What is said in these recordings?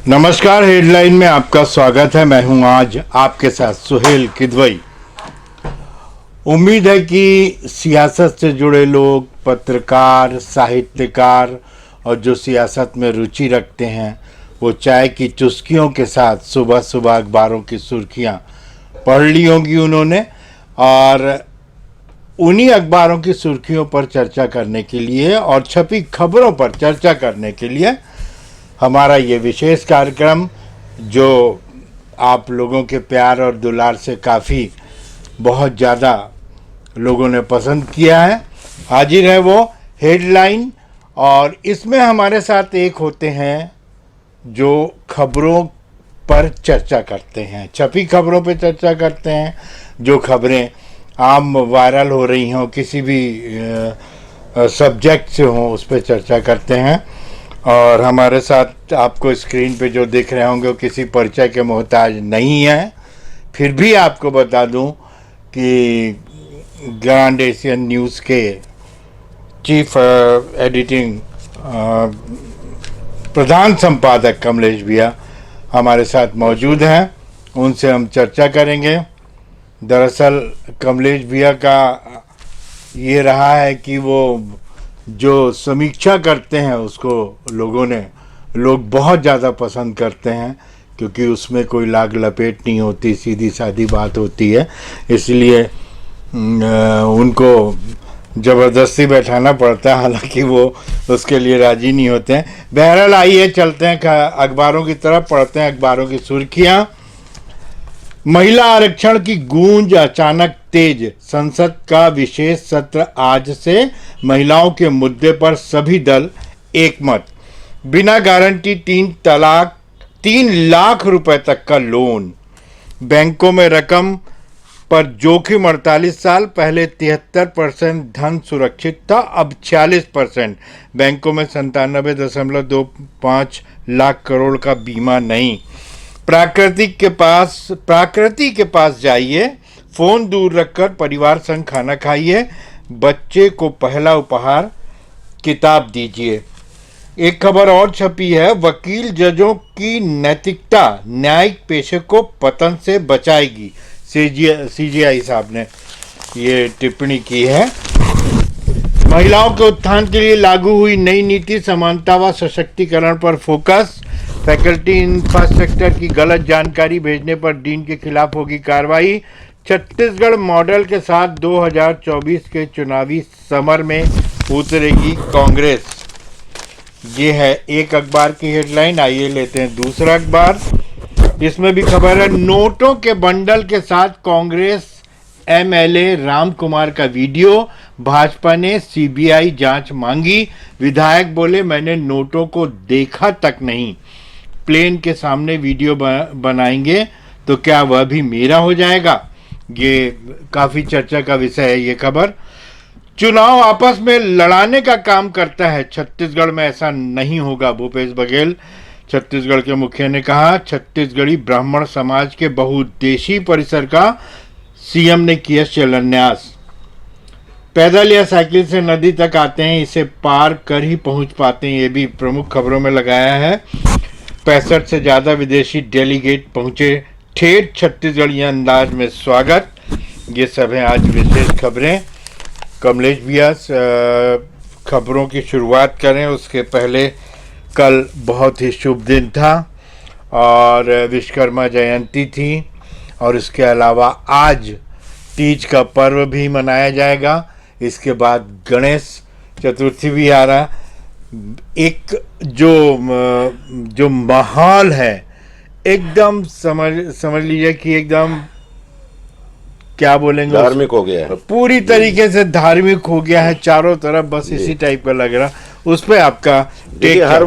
नमस्कार, हेडलाइन में आपका स्वागत है। मैं हूं आज आपके साथ सुहेल किदवई। उम्मीद है कि सियासत से जुड़े लोग, पत्रकार, साहित्यकार और जो सियासत में रुचि रखते हैं वो चाय की चुस्कियों के साथ सुबह सुबह अखबारों की सुर्खियां पढ़ ली होंगी उन्होंने, और उन्हीं अखबारों की सुर्खियों पर चर्चा करने के लिए और छपी खबरों पर चर्चा करने के लिए हमारा ये विशेष कार्यक्रम, जो आप लोगों के प्यार और दुलार से काफ़ी बहुत ज़्यादा लोगों ने पसंद किया है, हाजिर है वो हेडलाइन। और इसमें हमारे साथ एक होते हैं जो खबरों पर चर्चा करते हैं, छपी खबरों पर चर्चा करते हैं, जो खबरें आम वायरल हो रही हों, किसी भी सब्जेक्ट से हों, उस पर चर्चा करते हैं। और हमारे साथ आपको स्क्रीन पे जो दिख रहे होंगे वो किसी परिचय के मोहताज नहीं है, फिर भी आपको बता दूं कि ग्रैंड एशियन न्यूज़ के चीफ एडिटिंग प्रधान संपादक कमलेश भैया हमारे साथ मौजूद हैं, उनसे हम चर्चा करेंगे। दरअसल कमलेश भैया का ये रहा है कि वो जो समीक्षा करते हैं उसको लोग बहुत ज़्यादा पसंद करते हैं, क्योंकि उसमें कोई लाग लपेट नहीं होती, सीधी सादी बात होती है, इसलिए उनको ज़बरदस्ती बैठाना पड़ता है, हालांकि वो उसके लिए राज़ी नहीं होते हैं। बहरहाल आइए चलते हैं अखबारों की तरफ, पढ़ते हैं अखबारों की सुर्खियाँ। महिला आरक्षण की गूंज अचानक तेज, संसद का विशेष सत्र आज से, महिलाओं के मुद्दे पर सभी दल एकमत। बिना गारंटी 3 लाख रुपए तक का लोन, बैंकों में रकम पर जोखिम 48 साल, पहले 73% धन सुरक्षित था, अब 46%। बैंकों में 97.25 लाख करोड़ का बीमा नहीं। प्रकृति के पास जाइए, फोन दूर रखकर परिवार संग खाना खाइए, बच्चे को पहला उपहार किताब दीजिए। एक खबर और छपी है, वकील जजों की नैतिकता न्यायिक पेशे को पतन से बचाएगी। सीजीआई साहब ने ये टिप्पणी की है। महिलाओं के उत्थान के लिए लागू हुई नई नीति, समानता व सशक्तिकरण पर फोकस। फैकल्टी इंफ्रास्ट्रक्चर की गलत जानकारी भेजने पर डीन के खिलाफ होगी कार्रवाई। छत्तीसगढ़ मॉडल के साथ 2024 के चुनावी समर में उतरेगी कांग्रेस। ये है एक अखबार की हेडलाइन। आइए लेते हैं दूसरा अखबार। इसमें भी खबर है, नोटों के बंडल के साथ कांग्रेस एमएलए राम कुमार का वीडियो, भाजपा ने सीबीआई जांच मांगी। विधायक बोले, मैंने नोटों को देखा तक नहीं, प्लेन के सामने वीडियो बनाएंगे तो क्या वह भी मेरा हो जाएगा। ये काफ़ी चर्चा का विषय है ये खबर। चुनाव आपस में लड़ाने का काम करता है, छत्तीसगढ़ में ऐसा नहीं होगा, भूपेश बघेल छत्तीसगढ़ के मुखिया ने कहा। छत्तीसगढ़ी ब्राह्मण समाज के बहुउद्देशीय परिसर का सीएम ने किया शिलान्यास। पैदल या साइकिल से नदी तक आते हैं, इसे पार कर ही पहुंच पाते हैं, ये भी प्रमुख खबरों में लगाया है। 65 से ज़्यादा विदेशी डेलीगेट पहुंचे, ठेठ छत्तीसगढ़ी अंदाज में स्वागत। ये सब हैं आज विशेष खबरें। कमलेश भैया खबरों की शुरुआत करें उसके पहले, कल बहुत ही शुभ दिन था और विश्वकर्मा जयंती थी, और इसके अलावा आज तीज का पर्व भी मनाया जाएगा। इसके बाद गणेश चतुर्थी भी आ रहा। एक जो माहौल है एकदम समझ लीजिए कि एकदम क्या बोलेंगे, धार्मिक हो गया है, पूरी तरीके से धार्मिक हो गया है चारों तरफ, बस इसी टाइप का लग रहा। उस पर आपका देखिए, हर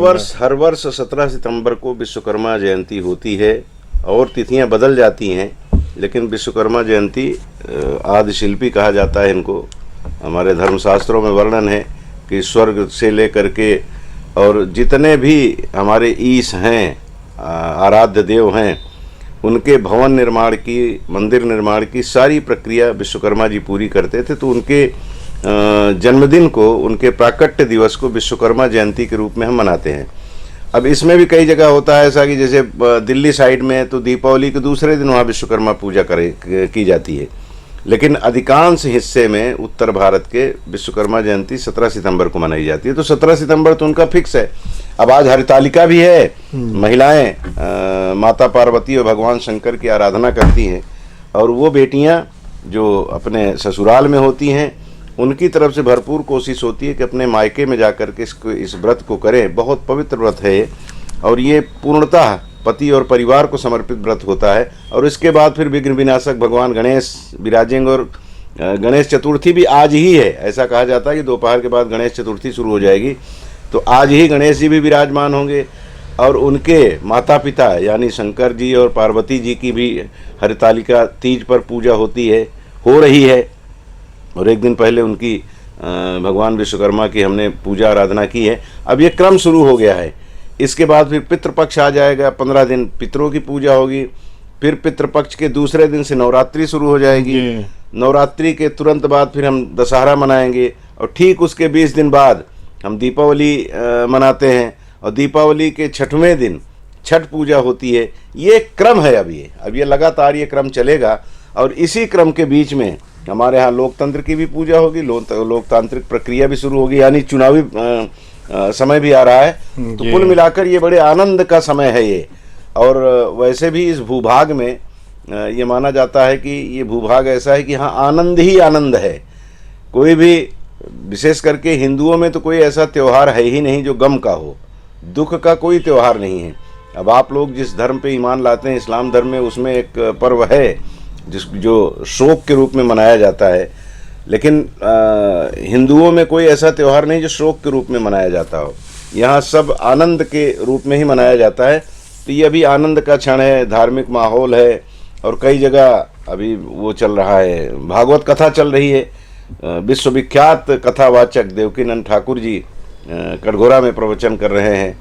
वर्ष 17 सितंबर को विश्वकर्मा जयंती होती है और तिथियां बदल जाती हैं, लेकिन विश्वकर्मा जयंती आदि शिल्पी कहा जाता है इनको। हमारे धर्मशास्त्रों में वर्णन है कि स्वर्ग से लेकर के और जितने भी हमारे ईश हैं, आराध्य देव हैं, उनके भवन निर्माण की, मंदिर निर्माण की सारी प्रक्रिया विश्वकर्मा जी पूरी करते थे। तो उनके जन्मदिन को, उनके प्राकट्य दिवस को विश्वकर्मा जयंती के रूप में हम मनाते हैं। अब इसमें भी कई जगह होता है ऐसा कि जैसे दिल्ली साइड में तो दीपावली के दूसरे दिन वहाँ विश्वकर्मा पूजा की जाती है, लेकिन अधिकांश हिस्से में उत्तर भारत के विश्वकर्मा जयंती 17 सितंबर को मनाई जाती है। तो 17 सितंबर तो उनका फिक्स है। अब आज हरितालिका भी है, महिलाएं माता पार्वती और भगवान शंकर की आराधना करती हैं, और वो बेटियां जो अपने ससुराल में होती हैं उनकी तरफ से भरपूर कोशिश होती है कि अपने मायके में जाकर के इस व्रत को करें। बहुत पवित्र व्रत है ये, और ये पूर्णतः पति और परिवार को समर्पित व्रत होता है। और इसके बाद फिर विघ्न विनाशक भगवान गणेश विराजेंगे, और गणेश चतुर्थी भी आज ही है। ऐसा कहा जाता है कि दोपहर के बाद गणेश चतुर्थी शुरू हो जाएगी, तो आज ही गणेश जी भी विराजमान होंगे, और उनके माता पिता यानी शंकर जी और पार्वती जी की भी हरितालिका तीज पर पूजा होती है, हो रही है। और एक दिन पहले उनकी भगवान विश्वकर्मा की हमने पूजा आराधना की है। अब ये क्रम शुरू हो गया है। इसके बाद फिर पितृपक्ष आ जाएगा, 15 दिन पितरों की पूजा होगी। फिर पितृपक्ष के दूसरे दिन से नवरात्रि शुरू हो जाएगी। नवरात्रि के तुरंत बाद फिर हम दशहरा मनाएंगे, और ठीक उसके 20 दिन बाद हम दीपावली मनाते हैं, और दीपावली के 6वें दिन छठ पूजा होती है। ये क्रम है। अब ये लगातार ये क्रम चलेगा, और इसी क्रम के बीच में हमारे यहाँ लोकतंत्र की भी पूजा होगी, लोकतांत्रिक प्रक्रिया भी शुरू होगी, यानी चुनावी समय भी आ रहा है। तो कुल मिलाकर ये बड़े आनंद का समय है ये। और वैसे भी इस भूभाग में ये माना जाता है कि ये भूभाग ऐसा है कि हाँ आनंद ही आनंद है। कोई भी, विशेष करके हिंदुओं में तो कोई ऐसा त्यौहार है ही नहीं जो गम का हो, दुख का कोई त्यौहार नहीं है। अब आप लोग जिस धर्म पे ईमान लाते हैं, इस्लाम धर्म में, उसमें एक पर्व है जो शोक के रूप में मनाया जाता है, लेकिन हिंदुओं में कोई ऐसा त्यौहार नहीं जो शोक के रूप में मनाया जाता हो। यहाँ सब आनंद के रूप में ही मनाया जाता है। तो ये अभी आनंद का क्षण है, धार्मिक माहौल है, और कई जगह अभी वो चल रहा है, भागवत कथा चल रही है। विश्वविख्यात कथावाचक देवकीनंद ठाकुर जी कटघोरा में प्रवचन कर रहे हैं,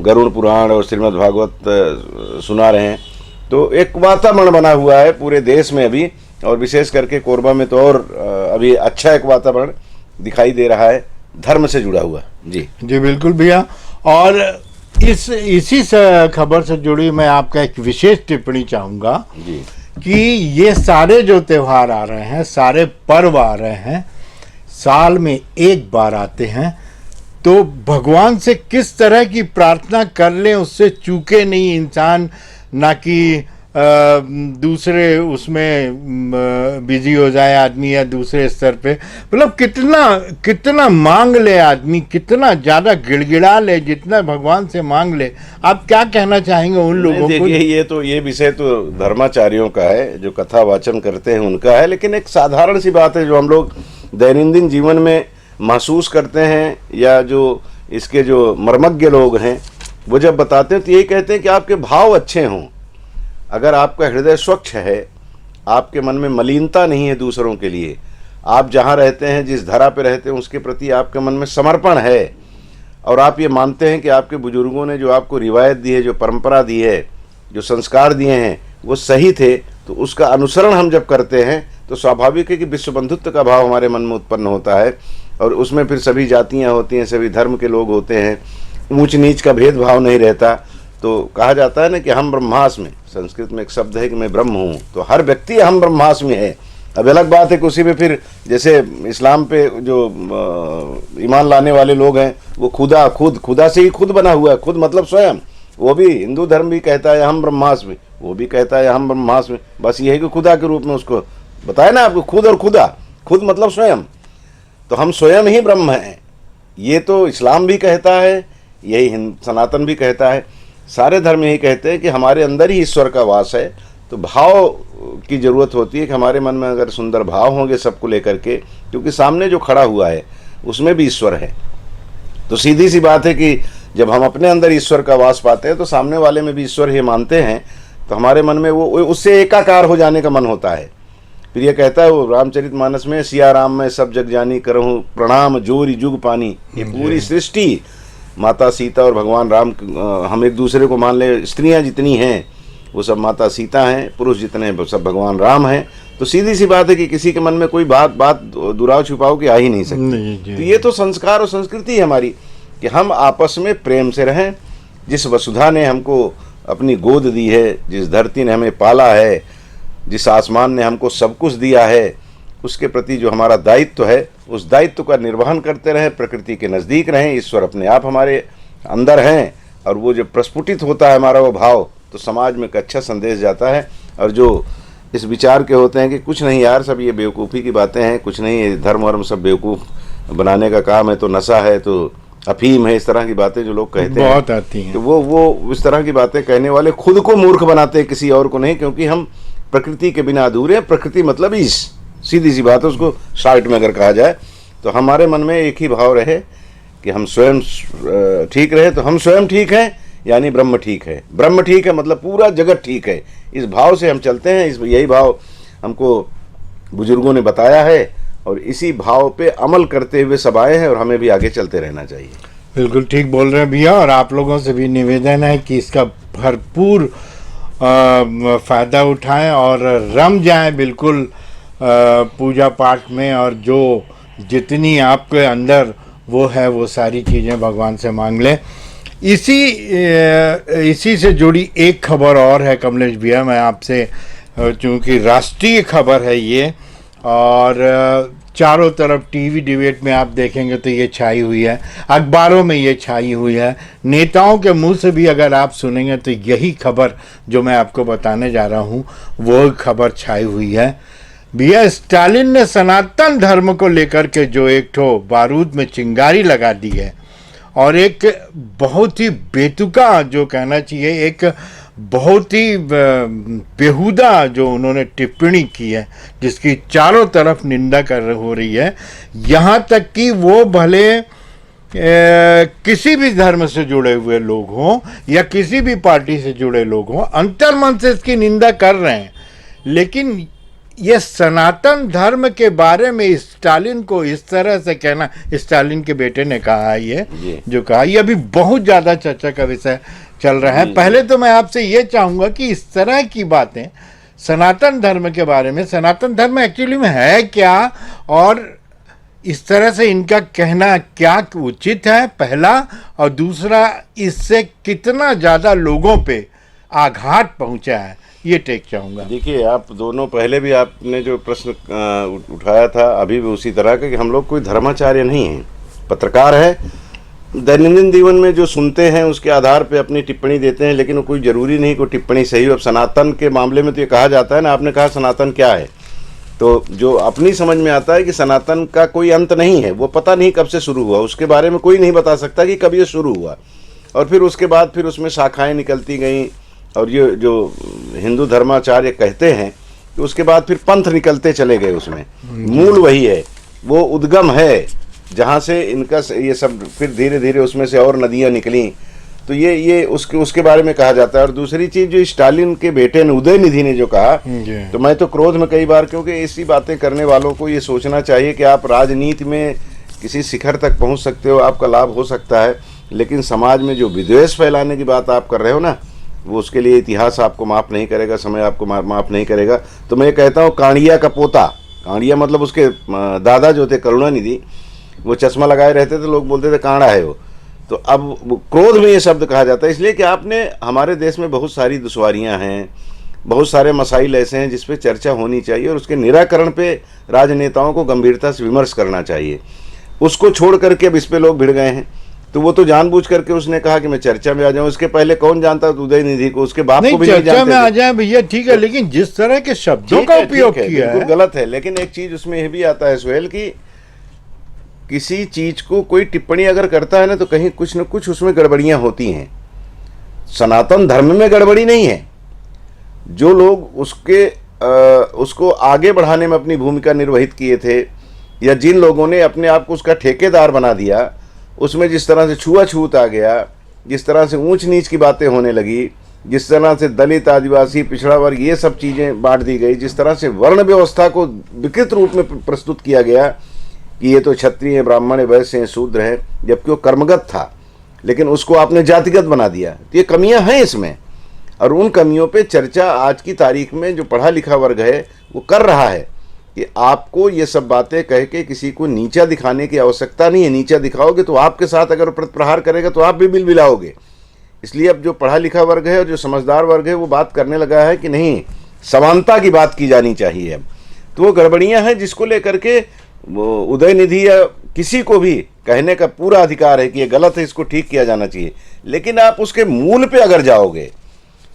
गरुड़ पुराण और श्रीमद् भागवत सुना रहे हैं। तो एक वातावरण बना हुआ है पूरे देश में अभी, और विशेष करके कोरबा में तो और अभी अच्छा एक वातावरण दिखाई दे रहा है, धर्म से जुड़ा हुआ। जी जी बिल्कुल भैया। और इसी खबर से जुड़ी मैं आपका एक विशेष टिप्पणी चाहूँगा जी कि ये सारे जो त्यौहार आ रहे हैं, सारे पर्व आ रहे हैं, साल में एक बार आते हैं, तो भगवान से किस तरह की प्रार्थना कर लें उससे चूके नहीं इंसान, ना कि दूसरे उसमें बिजी हो जाए आदमी या दूसरे स्तर पे। मतलब कितना मांग ले आदमी, कितना ज़्यादा गिड़गिड़ा ले, जितना भगवान से मांग ले। आप क्या कहना चाहेंगे उन लोगों को? देखिए, ये विषय तो धर्माचार्यों का है, जो कथा वाचन करते हैं उनका है, लेकिन एक साधारण सी बात है जो हम लोग दैनंदिन जीवन में महसूस करते हैं, या जो इसके जो मर्मज्ञ लोग हैं वो जब बताते हैं तो यही कहते हैं कि आपके भाव अच्छे हों। अगर आपका हृदय स्वच्छ है, आपके मन में मलिनता नहीं है दूसरों के लिए, आप जहाँ रहते हैं, जिस धरा पे रहते हैं, उसके प्रति आपके मन में समर्पण है, और आप ये मानते हैं कि आपके बुजुर्गों ने जो आपको रिवायत दी है, जो परंपरा दी है, जो संस्कार दिए हैं, वो सही थे, तो उसका अनुसरण हम जब करते हैं तो स्वाभाविक है कि विश्व बंधुत्व का भाव हमारे मन में उत्पन्न होता है। और उसमें फिर सभी जातियाँ होती हैं, सभी धर्म के लोग होते हैं, ऊंच नीच का भेदभाव नहीं रहता। तो कहा जाता है ना कि हम ब्रह्मास्मि, संस्कृत में एक शब्द है कि मैं ब्रह्म हूँ, तो हर व्यक्ति हम ब्रह्मास्मि है। अब अलग बात है कि उसी में फिर जैसे इस्लाम पे जो ईमान लाने वाले लोग हैं वो खुदा से ही खुद बना हुआ है, खुद मतलब स्वयं। वो भी हिंदू धर्म भी कहता है हम ब्रह्मास्मि, वो भी कहता है हम ब्रह्मास्मि, बस ये है कि खुदा के रूप में उसको बताया ना आपको, खुद और खुदा, खुद मतलब स्वयं, तो हम स्वयं ही ब्रह्म हैं। ये तो इस्लाम भी कहता है, यही सनातन भी कहता है, सारे धर्म यही कहते हैं कि हमारे अंदर ही ईश्वर का वास है। तो भाव की ज़रूरत होती है कि हमारे मन में अगर सुंदर भाव होंगे सबको लेकर के, क्योंकि सामने जो खड़ा हुआ है उसमें भी ईश्वर है, तो सीधी सी बात है कि जब हम अपने अंदर ईश्वर का वास पाते हैं तो सामने वाले में भी ईश्वर ही मानते हैं, तो हमारे मन में वो उससे एकाकार हो जाने का मन होता है। फिर ये कहता है वो रामचरितमानस में, सिया राम में सब जग जानी, करहूँ प्रणाम जोरी जुग पानी। ये पूरी सृष्टि, माता सीता और भगवान राम, हम एक दूसरे को मान ले, स्त्रियां जितनी हैं वो सब माता सीता हैं, पुरुष जितने हैं वो सब भगवान राम हैं। तो सीधी सी बात है कि किसी के मन में कोई बात दुराव छुपाव की आ ही नहीं सकती। तो ये तो संस्कार और संस्कृति है हमारी कि हम आपस में प्रेम से रहें, जिस वसुधा ने हमको अपनी गोद दी है, जिस धरती ने हमें पाला है, जिस आसमान ने हमको सब कुछ दिया है, उसके प्रति जो हमारा दायित्व है, उस दायित्व का निर्वहन करते रहें, प्रकृति के नज़दीक रहें। ईश्वर अपने आप हमारे अंदर हैं, और वो जो प्रस्फुटित होता है हमारा वो भाव, तो समाज में एक अच्छा संदेश जाता है। और जो इस विचार के होते हैं कि कुछ नहीं यार, सब ये बेवकूफ़ी की बातें हैं, कुछ नहीं, ये धर्म वर्म सब बेवकूफ़ बनाने का काम है, तो नशा है, तो अफीम है, इस तरह की बातें जो लोग कहते हैं बहुत आती हैं। तो वो इस तरह की बातें कहने वाले खुद को मूर्ख बनाते हैं, किसी और को नहीं, क्योंकि हम प्रकृति के बिना अधूरे हैं। प्रकृति मतलब ईश, सीधी सी बात है, उसको शार्ट में अगर कहा जाए तो हमारे मन में एक ही भाव रहे कि हम स्वयं ठीक रहे, तो हम स्वयं ठीक हैं, यानी ब्रह्म ठीक है। ब्रह्म ठीक है मतलब पूरा जगत ठीक है। इस भाव से हम चलते हैं, यही भाव हमको बुजुर्गों ने बताया है, और इसी भाव पे अमल करते हुए सब आए हैं, और हमें भी आगे चलते रहना चाहिए। बिल्कुल ठीक बोल रहे हैं भैया, और आप लोगों से भी निवेदन है कि इसका भरपूर फ़ायदा उठाएं और रम जाएं बिल्कुल पूजा पाठ में, और जो जितनी आपके अंदर वो है वो सारी चीज़ें भगवान से मांग लें। इसी से जुड़ी एक खबर और है कमलेश भैया, मैं आपसे, चूँकि राष्ट्रीय खबर है ये, और चारों तरफ टीवी डिबेट में आप देखेंगे तो ये छाई हुई है, अखबारों में ये छाई हुई है, नेताओं के मुंह से भी अगर आप सुनेंगे तो यही खबर जो मैं आपको बताने जा रहा हूँ वो खबर छाई हुई है। भैया, स्टालिन ने सनातन धर्म को लेकर के जो एक ठो बारूद में चिंगारी लगा दी है, और एक बहुत ही बेतुका, जो कहना चाहिए एक बहुत ही बेहुदा जो उन्होंने टिप्पणी की है, जिसकी चारों तरफ निंदा हो रही है। यहाँ तक कि वो भले किसी भी धर्म से जुड़े हुए लोग हों या किसी भी पार्टी से जुड़े लोग हों, अंतर्मन से इसकी निंदा कर रहे हैं। लेकिन ये सनातन धर्म के बारे में स्टालिन को इस तरह से कहना, स्टालिन के बेटे ने कहा है ये जो कहा, ये अभी बहुत ज़्यादा चर्चा का विषय चल रहा है। पहले तो मैं आपसे ये चाहूँगा कि इस तरह की बातें सनातन धर्म के बारे में, सनातन धर्म एक्चुअली में है क्या, और इस तरह से इनका कहना क्या उचित है, पहला, और दूसरा इससे कितना ज़्यादा लोगों पे आघात पहुँचा है, ये टेक चाहूँगा। देखिए, आप दोनों पहले भी आपने जो प्रश्न उठाया था, अभी भी उसी तरह का कि हम लोग कोई धर्माचार्य नहीं हैं, पत्रकार है, दैनंदिन जीवन में जो सुनते हैं उसके आधार पे अपनी टिप्पणी देते हैं, लेकिन वो कोई ज़रूरी नहीं कोई टिप्पणी सही हो। अब सनातन के मामले में तो ये कहा जाता है ना, आपने कहा सनातन क्या है, तो जो अपनी समझ में आता है कि सनातन का कोई अंत नहीं है, वो पता नहीं कब से शुरू हुआ, उसके बारे में कोई नहीं बता सकता कि कब ये शुरू हुआ, और फिर उसके बाद फिर उसमें शाखाएँ निकलती गईं, और ये जो हिंदू धर्माचार्य कहते हैं कि उसके बाद फिर पंथ निकलते चले गए, उसमें मूल वही है, वो उद्गम है जहाँ से इनका ये सब फिर धीरे धीरे उसमें से और नदियाँ निकली, तो ये उसके बारे में कहा जाता है। और दूसरी चीज़ जो स्टालिन के बेटे ने, उदयनिधि ने जो कहा, तो मैं तो क्रोध में कई बार, क्योंकि ऐसी बातें करने वालों को ये सोचना चाहिए कि आप राजनीति में किसी शिखर तक पहुँच सकते हो, आपका लाभ हो सकता है, लेकिन समाज में जो विद्वेष फैलाने की बात आप कर रहे हो ना, वो उसके लिए इतिहास आपको माफ़ नहीं करेगा, समय आपको माफ़ नहीं करेगा। तो मैं कहता हूँ कांडिया का पोता, कांडिया मतलब उसके दादा जो थे करुणानिधि, वो चश्मा लगाए रहते थे, लोग बोलते थे कांड़ा है वो। तो अब क्रोध में ये शब्द कहा जाता है, इसलिए कि आपने, हमारे देश में बहुत सारी दुश्वारियाँ हैं, बहुत सारे मसाइल ऐसे हैं जिस पे चर्चा होनी चाहिए, और उसके निराकरण पे राजनेताओं को गंभीरता से विमर्श करना चाहिए। उसको छोड़ करके अब इस पे लोग भिड़ गए हैं, तो वो तो जानबूझ करके उसने कहा कि मैं चर्चा में आ जाऊं। इसके पहले कौन जानता उदयनिधि को, उसके बाप को भी नहीं जानते। चर्चा में आ जाए भैया, ठीक है, लेकिन जिस तरह के शब्दों का उपयोग किया है बिल्कुल गलत है। लेकिन एक चीज उसमें यह भी आता है सुहेल, कि किसी चीज को कोई टिप्पणी अगर करता है ना, तो कहीं कुछ न कुछ उसमें गड़बड़ियां होती हैं। सनातन धर्म में गड़बड़ी नहीं है, जो लोग उसको आगे बढ़ाने में अपनी भूमिका निर्वहित किए थे, या जिन लोगों ने अपने आप को उसका ठेकेदार बना दिया, उसमें जिस तरह से छुआछूत आ गया, जिस तरह से ऊंच नीच की बातें होने लगी, जिस तरह से दलित, आदिवासी, पिछड़ा वर्ग, ये सब चीज़ें बांट दी गई, जिस तरह से वर्ण व्यवस्था को विकृत रूप में प्रस्तुत किया गया कि ये तो क्षत्रिय हैं, ब्राह्मण हैं, वैश्य हैं, शूद्र हैं, जबकि वो कर्मगत था, लेकिन उसको आपने जातिगत बना दिया। तो ये कमियां हैं इसमें, और उन कमियों पे चर्चा आज की तारीख में जो पढ़ा लिखा वर्ग है वो कर रहा है कि आपको ये सब बातें कह के किसी को नीचा दिखाने की आवश्यकता नहीं है। नीचा दिखाओगे तो आपके साथ अगर प्रहार करेगा तो आप भी बिलबिलाओगे इसलिए अब जो पढ़ा लिखा वर्ग है और जो समझदार वर्ग है वो बात करने लगा है कि नहीं, समानता की बात की जानी चाहिए। अब तो वो गड़बड़ियां हैं जिसको लेकर के वो उदयनिधि या किसी को भी कहने का पूरा अधिकार है कि ये गलत है, इसको ठीक किया जाना चाहिए। लेकिन आप उसके मूल पे अगर जाओगे,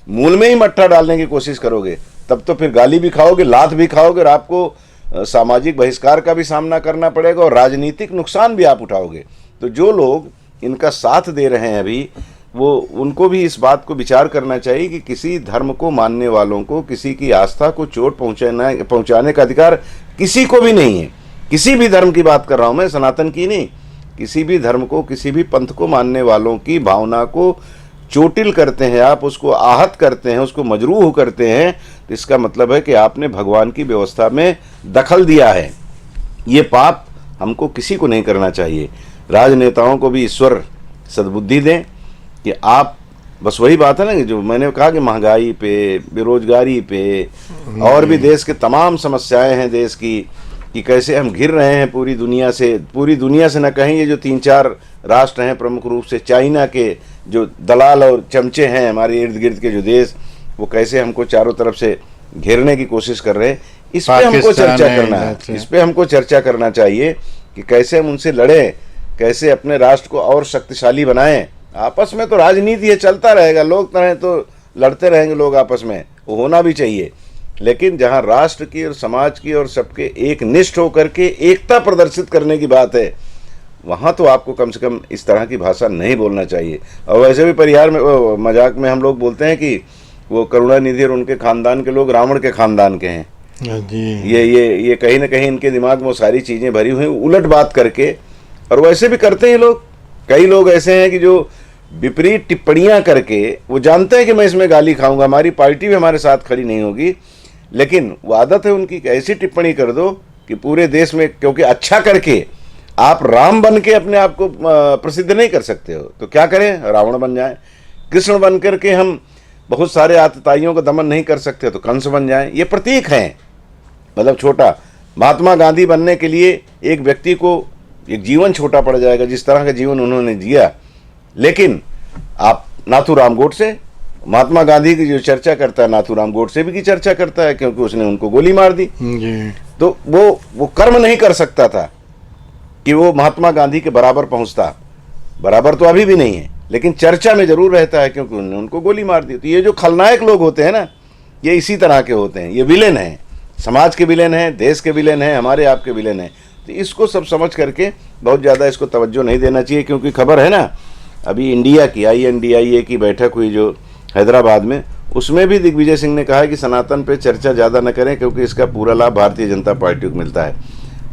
मूल में ही मट्ठा डालने की कोशिश करोगे, तब तो फिर गाली भी खाओगे, लात भी खाओगे और आपको सामाजिक बहिष्कार का भी सामना करना पड़ेगा और राजनीतिक नुकसान भी आप उठाओगे। तो जो लोग इनका साथ दे रहे हैं अभी, वो उनको भी इस बात को विचार करना चाहिए कि किसी धर्म को मानने वालों को, किसी की आस्था को चोट पहुंचाने का अधिकार किसी को भी नहीं है। किसी भी धर्म की बात कर रहा हूं मैं, सनातन की नहीं। किसी भी धर्म को, किसी भी पंथ को मानने वालों की भावना को चोटिल करते हैं आप, उसको आहत करते हैं, उसको मजरूह करते हैं, तो इसका मतलब है कि आपने भगवान की व्यवस्था में दखल दिया है। ये पाप हमको किसी को नहीं करना चाहिए। राजनेताओं को भी ईश्वर सद्बुद्धि दें कि आप, बस वही बात है ना कि जो मैंने कहा कि महंगाई पे, बेरोजगारी पे और भी देश के तमाम समस्याएं हैं देश की, कि कैसे हम घिर रहे हैं पूरी दुनिया से न कहें, ये जो 3-4 राष्ट्र हैं प्रमुख रूप से चाइना के जो दलाल और चमचे हैं हमारे इर्द गिर्द के जो देश, वो कैसे हमको चारों तरफ से घेरने की कोशिश कर रहे हैं। इस पे हमको चर्चा करना है, इस पे हमको चर्चा करना चाहिए कि कैसे हम उनसे लड़ें, कैसे अपने राष्ट्र को और शक्तिशाली बनाएं। आपस में तो राजनीति है, चलता रहेगा, लोग तो लड़ते रहेंगे लोग आपस में, वो होना भी चाहिए। लेकिन जहां राष्ट्र की और समाज की और सबके एक निष्ठ होकर के एकता प्रदर्शित करने की बात है, वहां तो आपको कम से कम इस तरह की भाषा नहीं बोलना चाहिए। और वैसे भी परिहार में, मजाक में हम लोग बोलते हैं कि वो करुणानिधि और उनके खानदान के लोग रावण के खानदान के हैं जी। ये कहीं ना कहीं इनके दिमाग में वो सारी चीजें भरी हुई, उलट बात करके, और वैसे भी करते हैं लोग। कई लोग ऐसे हैं कि जो विपरीत टिप्पणियां करके, वो जानते हैं कि मैं इसमें गाली खाऊंगा, हमारी पार्टी भी हमारे साथ खड़ी नहीं होगी, लेकिन वो आदत है उनकी कि ऐसी टिप्पणी कर दो कि पूरे देश में, क्योंकि अच्छा करके आप राम बन के अपने आप को प्रसिद्ध नहीं कर सकते हो, तो क्या करें, रावण बन जाएं। कृष्ण बन करके हम बहुत सारे आतताइयों का दमन नहीं कर सकते, तो कंस बन जाएं। ये प्रतीक हैं, मतलब छोटा। महात्मा गांधी बनने के लिए एक व्यक्ति को एक जीवन छोटा पड़ जाएगा, जिस तरह का जीवन उन्होंने जिया। लेकिन आप नाथूराम गोडसे, महात्मा गांधी की जो चर्चा करता है, नाथूराम गोडसे भी की चर्चा करता है, क्योंकि उसने उनको गोली मार दी जी। तो वो कर्म नहीं कर सकता था कि वो महात्मा गांधी के बराबर पहुंचता, बराबर तो अभी भी नहीं है, लेकिन चर्चा में जरूर रहता है क्योंकि उन्होंने उनको गोली मार दी। तो ये जो खलनायक लोग होते हैं ना, ये इसी तरह के होते हैं। ये विलेन हैं, समाज के विलेन हैं, देश के विलेन हैं, हमारे आपके विलेन हैं। तो इसको सब समझ करके बहुत ज़्यादा इसको तवज्जो नहीं देना चाहिए, क्योंकि खबर है ना, अभी इंडिया की INDIA की बैठक हुई जो हैदराबाद में, उसमें भी दिग्विजय सिंह ने कहा है कि सनातन पे चर्चा ज़्यादा न करें, क्योंकि इसका पूरा लाभ भारतीय जनता पार्टी को मिलता है।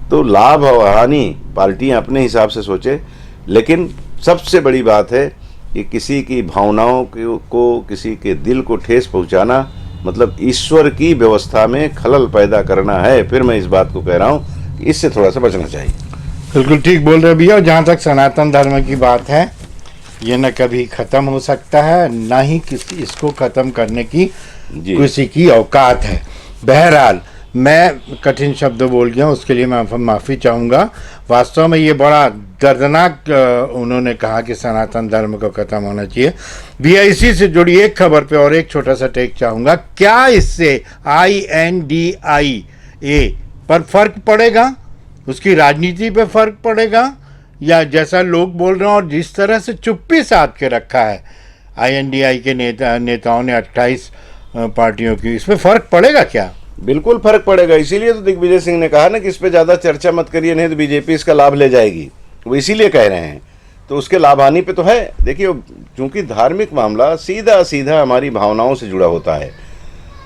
तो लाभ और हानि पार्टियाँ अपने हिसाब से सोचे, लेकिन सबसे बड़ी बात है कि किसी की भावनाओं को, किसी के दिल को ठेस पहुँचाना, मतलब ईश्वर की व्यवस्था में खलल पैदा करना है। फिर मैं इस बात को कह रहा हूँ कि इससे थोड़ा सा बचना चाहिए। बिल्कुल ठीक बोल रहे भैया। जहाँ तक सनातन धर्म की बात है, ये न कभी ख़त्म हो सकता है, ना ही किसी इसको ख़त्म करने की किसी की औकात है। बहरहाल, मैं कठिन शब्द बोल गया, उसके लिए मैं माफ़ी चाहूँगा। वास्तव में ये बड़ा दर्दनाक उन्होंने कहा कि सनातन धर्म को ख़त्म होना चाहिए। भैया, इसी से जुड़ी एक खबर पे और एक छोटा सा टेक चाहूँगा। क्या इससे INDIA पर फर्क पड़ेगा, उसकी राजनीति पे फर्क पड़ेगा, या जैसा लोग बोल रहे हैं और जिस तरह से चुप्पी साध के रखा है INDI के नेताओं ने 28 पार्टियों की, इसमें फर्क पड़ेगा क्या? बिल्कुल फर्क पड़ेगा। इसीलिए तो दिग्विजय सिंह ने कहा ना कि इस पे ज़्यादा चर्चा मत करिए, नहीं तो बीजेपी इसका लाभ ले जाएगी। वो इसीलिए कह रहे हैं, तो उसके लाभ हानि पे तो है। देखिए, चूंकि धार्मिक मामला सीधा सीधा हमारी भावनाओं से जुड़ा होता है,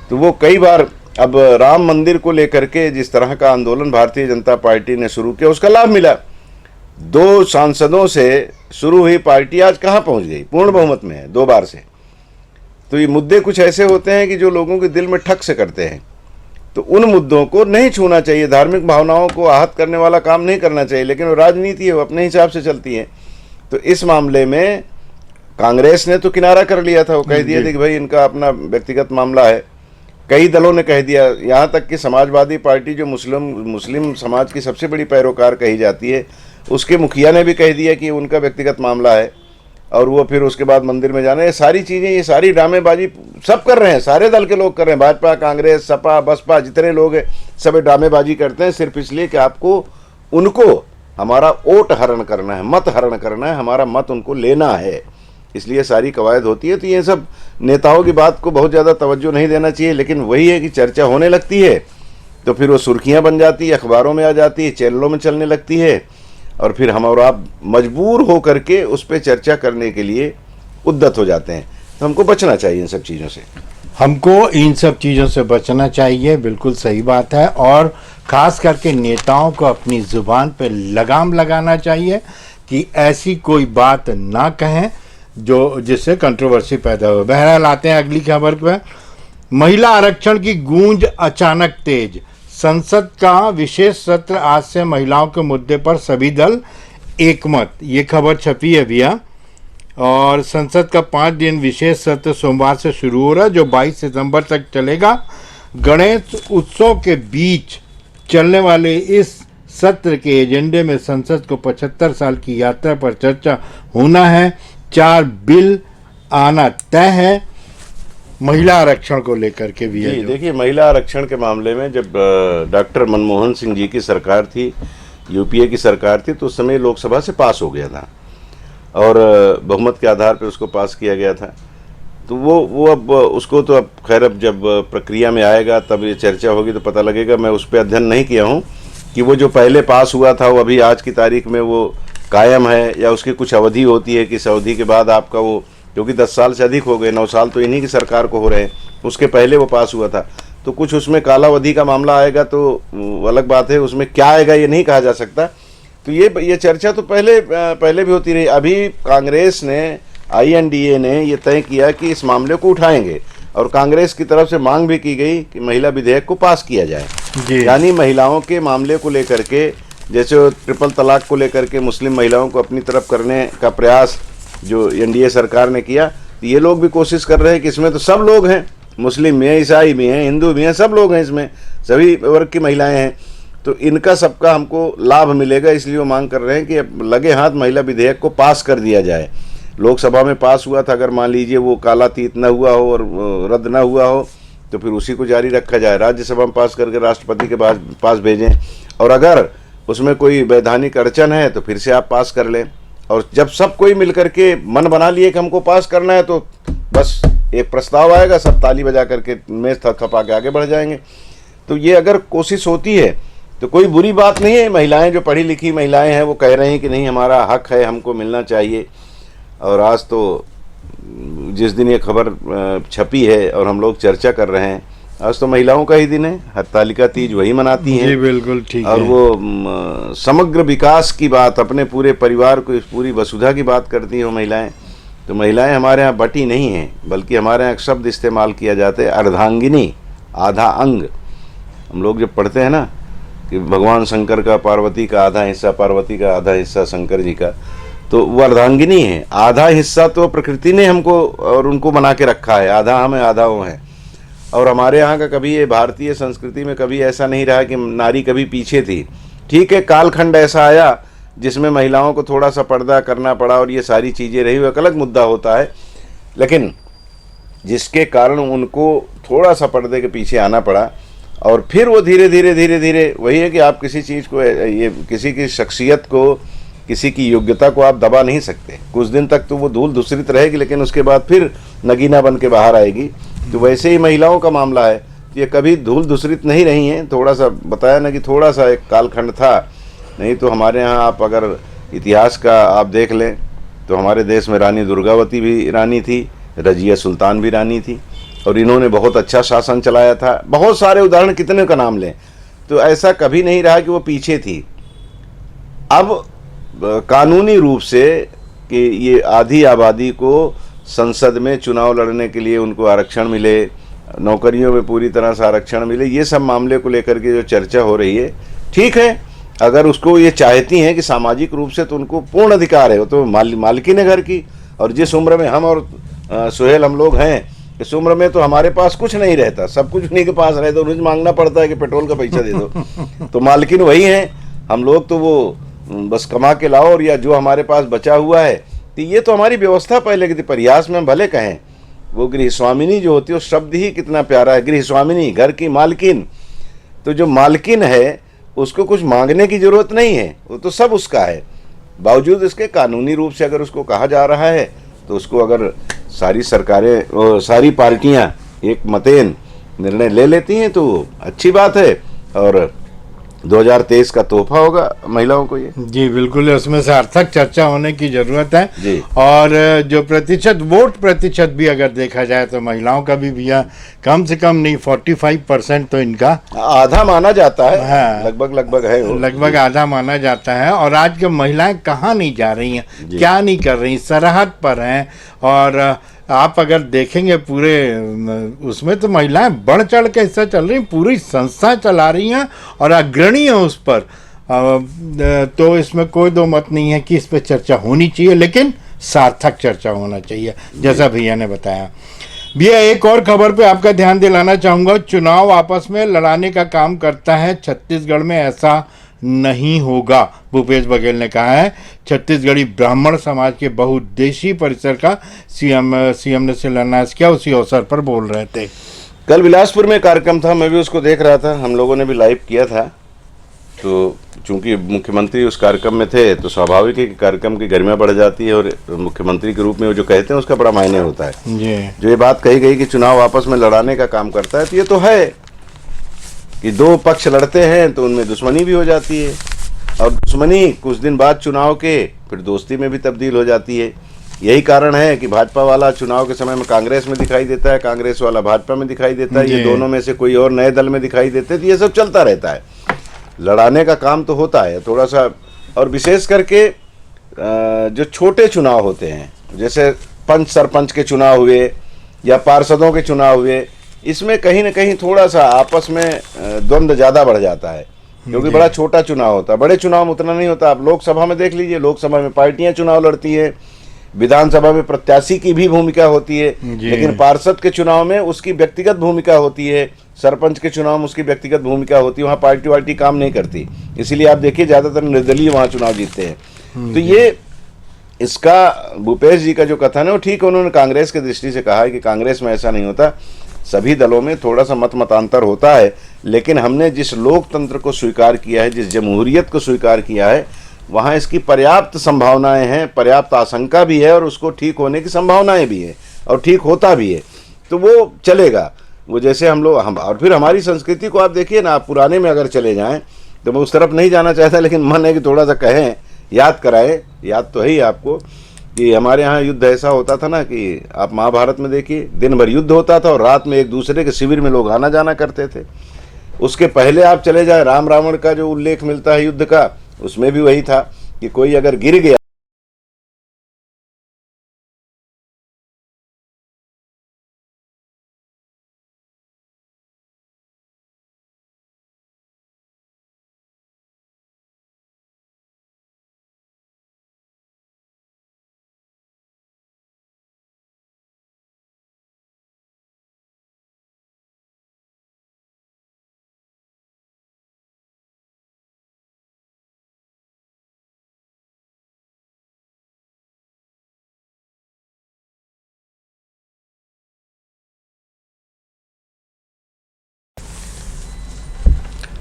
तो वो कई बार, अब राम मंदिर को लेकर के जिस तरह का आंदोलन भारतीय जनता पार्टी ने शुरू किया, उसका लाभ मिला। 2 सांसदों से शुरू हुई पार्टी आज कहाँ पहुँच गई, पूर्ण बहुमत में है 2 बार से। तो ये मुद्दे कुछ ऐसे होते हैं कि जो लोगों के दिल में ठक से करते हैं, तो उन मुद्दों को नहीं छूना चाहिए। धार्मिक भावनाओं को आहत करने वाला काम नहीं करना चाहिए, लेकिन वो राजनीति है, वो अपने हिसाब से चलती है। तो इस मामले में कांग्रेस ने तो किनारा कर लिया था, वो कह दिया था कि भाई इनका अपना व्यक्तिगत मामला है। कई दलों ने कह दिया, यहाँ तक कि समाजवादी पार्टी जो मुस्लिम समाज की सबसे बड़ी पैरोकार कही जाती है, उसके मुखिया ने भी कह दिया कि उनका व्यक्तिगत मामला है। और वो फिर उसके बाद मंदिर में जाना, ये सारी चीज़ें, ये सारी ड्रामेबाजी सब कर रहे हैं, सारे दल के लोग कर रहे हैं, भाजपा, कांग्रेस, सपा, बसपा, जितने लोग हैं सब ड्रामेबाजी करते हैं सिर्फ इसलिए कि आपको उनको हमारा वोट हरण करना है, मत हरण करना है, हमारा मत उनको लेना है, इसलिए सारी कवायद होती है। तो ये सब नेताओं की बात को बहुत ज़्यादा तवज्जो नहीं देना चाहिए, लेकिन वही है कि चर्चा होने लगती है तो फिर वो सुर्खियाँ बन जाती है, अखबारों में आ जाती है, चैनलों में चलने लगती है, और फिर हम और आप मजबूर हो करके उस पर चर्चा करने के लिए उद्यत हो जाते हैं। तो हमको बचना चाहिए इन सब चीज़ों से, हमको इन सब चीज़ों से बचना चाहिए, बिल्कुल सही बात है। और ख़ास करके नेताओं को अपनी ज़ुबान पे लगाम लगाना चाहिए कि ऐसी कोई बात ना कहें जो जिससे कंट्रोवर्सी पैदा हो। बहरहाल आते हैं अगली खबर पर। महिला आरक्षण की गूंज अचानक तेज, संसद का विशेष सत्र आज से महिलाओं के मुद्दे पर सभी दल एकमत, ये खबर छपी है भैया। और संसद का 5 दिन विशेष सत्र सोमवार से शुरू हो रहा है जो 22 सितंबर तक चलेगा। गणेश उत्सव के बीच चलने वाले इस सत्र के एजेंडे में संसद को 75 साल की यात्रा पर चर्चा होना है। 4 बिल आना तय है महिला आरक्षण को लेकर के भी। जी देखिए, महिला आरक्षण के मामले में जब डॉक्टर मनमोहन सिंह जी की सरकार थी, यूपीए की सरकार थी, तो उस समय लोकसभा से पास हो गया था और बहुमत के आधार पर उसको पास किया गया था। तो वो अब उसको तो अब खैर अब जब प्रक्रिया में आएगा तब ये चर्चा होगी तो पता लगेगा। मैं उस पर अध्ययन नहीं किया हूँ कि वो जो पहले पास हुआ था वो अभी आज की तारीख में वो कायम है या उसकी कुछ अवधि होती है कि इस अवधि के बाद आपका वो, क्योंकि 10 साल से अधिक हो गए, 9 साल तो इन्हीं की सरकार को हो रहे हैं, उसके पहले वो पास हुआ था, तो कुछ उसमें कालावधि का मामला आएगा तो अलग बात है, उसमें क्या आएगा ये नहीं कहा जा सकता। तो ये चर्चा तो पहले भी होती रही। अभी कांग्रेस ने, INDA ने ये तय किया कि इस मामले को उठाएंगे और कांग्रेस की तरफ से मांग भी की गई कि महिला विधेयक को पास किया जाए। यानी महिलाओं के मामले को लेकर के, जैसे ट्रिपल तलाक को लेकर के मुस्लिम महिलाओं को अपनी तरफ करने का प्रयास जो NDA सरकार ने किया, तो ये लोग भी कोशिश कर रहे हैं कि इसमें तो सब लोग हैं, मुस्लिम भी हैं, ईसाई भी हैं, हिंदू भी हैं, सब लोग हैं, इसमें सभी वर्ग की महिलाएं हैं, तो इनका सबका हमको लाभ मिलेगा, इसलिए वो मांग कर रहे हैं कि अब लगे हाथ महिला विधेयक को पास कर दिया जाए। लोकसभा में पास हुआ था, अगर मान लीजिए वो कालातीत न हुआ हो और रद्द न हुआ हो तो फिर उसी को जारी रखा जाए, राज्यसभा में पास करके राष्ट्रपति के पास भेजें, और अगर उसमें कोई वैधानिक अड़चन है तो फिर से आप पास कर लें। और जब सब कोई मिलकर के मन बना लिए कि हमको पास करना है तो बस एक प्रस्ताव आएगा, सब ताली बजा करके मेज थपथपा के आगे बढ़ जाएंगे। तो ये अगर कोशिश होती है तो कोई बुरी बात नहीं है। महिलाएं जो पढ़ी लिखी महिलाएं हैं वो कह रही हैं कि नहीं, हमारा हक है, हमको मिलना चाहिए। और आज तो जिस दिन ये खबर छपी है और हम लोग चर्चा कर रहे हैं, आज तो महिलाओं का ही दिन है, हरतालिका तीज वही मनाती हैं। जी बिल्कुल ठीक है। और वो समग्र विकास की बात, अपने पूरे परिवार को, इस पूरी वसुधा की बात करती हैं वो महिलाएं। तो महिलाएं हमारे यहाँ बटी नहीं हैं, बल्कि हमारे यहाँ एक शब्द इस्तेमाल किया जाता है, अर्धांगिनी, आधा अंग। हम लोग जब पढ़ते हैं ना कि भगवान शंकर का पार्वती का आधा हिस्सा, पार्वती का आधा हिस्सा शंकर जी का, तो वो अर्धांगिनी है। आधा हिस्सा तो प्रकृति ने हमको और उनको बना के रखा है, आधा हम है आधा वो है। और हमारे यहाँ का कभी, ये भारतीय संस्कृति में कभी ऐसा नहीं रहा कि नारी कभी पीछे थी। ठीक है, कालखंड ऐसा आया जिसमें महिलाओं को थोड़ा सा पर्दा करना पड़ा और ये सारी चीज़ें रही, वो एक अलग मुद्दा होता है, लेकिन जिसके कारण उनको थोड़ा सा पर्दे के पीछे आना पड़ा। और फिर वो धीरे धीरे वही है कि आप किसी चीज़ को, ये किसी की शख्सियत को, किसी की योग्यता को आप दबा नहीं सकते। कुछ दिन तक तो वो धूल दूसरित रहेगी, लेकिन उसके बाद फिर नगीना बन के बाहर आएगी। तो वैसे ही महिलाओं का मामला है, ये कभी धूल दूसरित नहीं रही हैं। थोड़ा सा बताया ना कि थोड़ा सा एक कालखंड था, नहीं तो हमारे यहाँ आप अगर इतिहास का आप देख लें तो हमारे देश में रानी दुर्गावती भी रानी थी, रजिया सुल्तान भी रानी थी, और इन्होंने बहुत अच्छा शासन चलाया था। बहुत सारे उदाहरण, कितने का नाम लें, तो ऐसा कभी नहीं रहा कि वो पीछे थी। अब कानूनी रूप से कि ये आधी आबादी को संसद में चुनाव लड़ने के लिए उनको आरक्षण मिले, नौकरियों में पूरी तरह से आरक्षण मिले, ये सब मामले को लेकर के जो चर्चा हो रही है, ठीक है। अगर उसको ये चाहती हैं कि सामाजिक रूप से, तो उनको पूर्ण अधिकार है, वो तो मालकिन है घर की। और जिस उम्र में हम और सुहेल हम लोग हैं, इस उम्र में तो हमारे पास कुछ नहीं रहता, सब कुछ उन्हीं के पास रहता, रोज मांगना पड़ता है कि पेट्रोल का पैसा दे दो। तो मालकिन वही हैं, हम लोग तो वो बस कमा के लाओ, और या जो हमारे पास बचा हुआ है तो ये तो हमारी व्यवस्था पहले की थी। प्रयास में हम भले कहें, वो गृह स्वामिनी जो होती है, उस शब्द ही कितना प्यारा है, गृह स्वामिनी, घर की मालकिन। तो जो मालकिन है उसको कुछ मांगने की जरूरत नहीं है, वो तो सब उसका है। बावजूद इसके कानूनी रूप से अगर उसको कहा जा रहा है तो उसको अगर सारी सरकारें, सारी पार्टियां एक मतेन निर्णय ले लेती हैं तो अच्छी बात है, और 2023 का तोहफा होगा महिलाओं को ये। जी बिल्कुल, उसमें सार्थक चर्चा होने की जरूरत है जी। और जो वोट प्रतिशत भी अगर देखा जाए तो महिलाओं का भी भैया कम से कम नहीं 45% तो इनका आधा माना जाता है। हाँ। लगभग है वो। लगभग आधा माना जाता है। और आज की महिलाएं कहाँ नहीं जा रही हैं, क्या नहीं कर रही, सरहद पर हैं। और आप अगर देखेंगे पूरे उसमें तो महिलाएं बढ़ चढ़ के हिस्सा चल रही, पूरी संस्था चला रही हैं और अग्रणी है उस पर। तो इसमें कोई दो मत नहीं है कि इस पर चर्चा होनी चाहिए, लेकिन सार्थक चर्चा होना चाहिए, जैसा भैया ने बताया। भैया एक और खबर पे आपका ध्यान दिलाना चाहूँगा, चुनाव आपस में लड़ाने का काम करता है, छत्तीसगढ़ में ऐसा नहीं होगा, भूपेश बघेल ने कहा है। छत्तीसगढ़ी ब्राह्मण समाज के बहुउद्देशीय परिसर का सीएम ने शिलान्यास किया, उसी अवसर पर बोल रहे थे। कल बिलासपुर में कार्यक्रम था, मैं भी उसको देख रहा था, हम लोगों ने भी लाइव किया था। तो चूंकि मुख्यमंत्री उस कार्यक्रम में थे तो स्वाभाविक है कि कार्यक्रम की गरिमा बढ़ जाती है, और मुख्यमंत्री के रूप में वो जो कहते हैं उसका बड़ा मायने होता है। जी। जो ये बात कही गई कि चुनाव आपस में लड़ाने का काम करता है, तो ये तो है कि दो पक्ष लड़ते हैं तो उनमें दुश्मनी भी हो जाती है, और दुश्मनी कुछ दिन बाद चुनाव के फिर दोस्ती में भी तब्दील हो जाती है। यही कारण है कि भाजपा वाला चुनाव के समय में कांग्रेस में दिखाई देता है, कांग्रेस वाला भाजपा में दिखाई देता है, ये दोनों में से कोई और नए दल में दिखाई देते हैं। तो ये सब चलता रहता है, लड़ाने का काम तो होता है थोड़ा सा। और विशेष करके जो छोटे चुनाव होते हैं, जैसे पंच सरपंच के चुनाव हुए या पार्षदों के चुनाव हुए, इसमें कहीं ना कहीं थोड़ा सा आपस में द्वंद्व ज़्यादा बढ़ जाता है, क्योंकि बड़ा छोटा चुनाव होता है। बड़े चुनाव में उतना नहीं होता। आप लोकसभा में देख लीजिए, लोकसभा में पार्टियां चुनाव लड़ती हैं, विधानसभा में प्रत्याशी की भी भूमिका होती है, लेकिन पार्षद के चुनाव में उसकी व्यक्तिगत भूमिका होती है, सरपंच के चुनाव में उसकी व्यक्तिगत भूमिका होती है, वहाँ पार्टी वार्टी काम नहीं करती। इसीलिए आप देखिए ज़्यादातर निर्दलीय वहाँ चुनाव जीतते हैं। तो ये इसका भूपेश जी का जो कथन है वो ठीक है, उन्होंने कांग्रेस की दृष्टि से कहा है कि कांग्रेस में ऐसा नहीं होता, सभी दलों में थोड़ा सा मतांतर होता है, लेकिन हमने जिस लोकतंत्र को स्वीकार किया है, जिस जमहूरियत को स्वीकार किया है, वहाँ इसकी पर्याप्त संभावनाएं हैं, पर्याप्त आशंका भी है, और उसको ठीक होने की संभावनाएं भी है, और ठीक होता भी है, तो वो चलेगा। वो जैसे हम लोग और फिर हमारी संस्कृति को आप देखिए ना, आप पुराने में अगर चले जाएं तो मैं उस तरफ नहीं जाना चाहता, लेकिन मन है कि थोड़ा सा कहें, याद कराएं। याद तो है ही आपको कि हमारे यहाँ युद्ध ऐसा होता था ना कि आप महाभारत में देखिए, दिन भर युद्ध होता था और रात में एक दूसरे के शिविर में लोग आना जाना करते थे। उसके पहले आप चले जाए, राम रावण का जो उल्लेख मिलता है युद्ध का, उसमें भी वही था कि कोई अगर गिर गया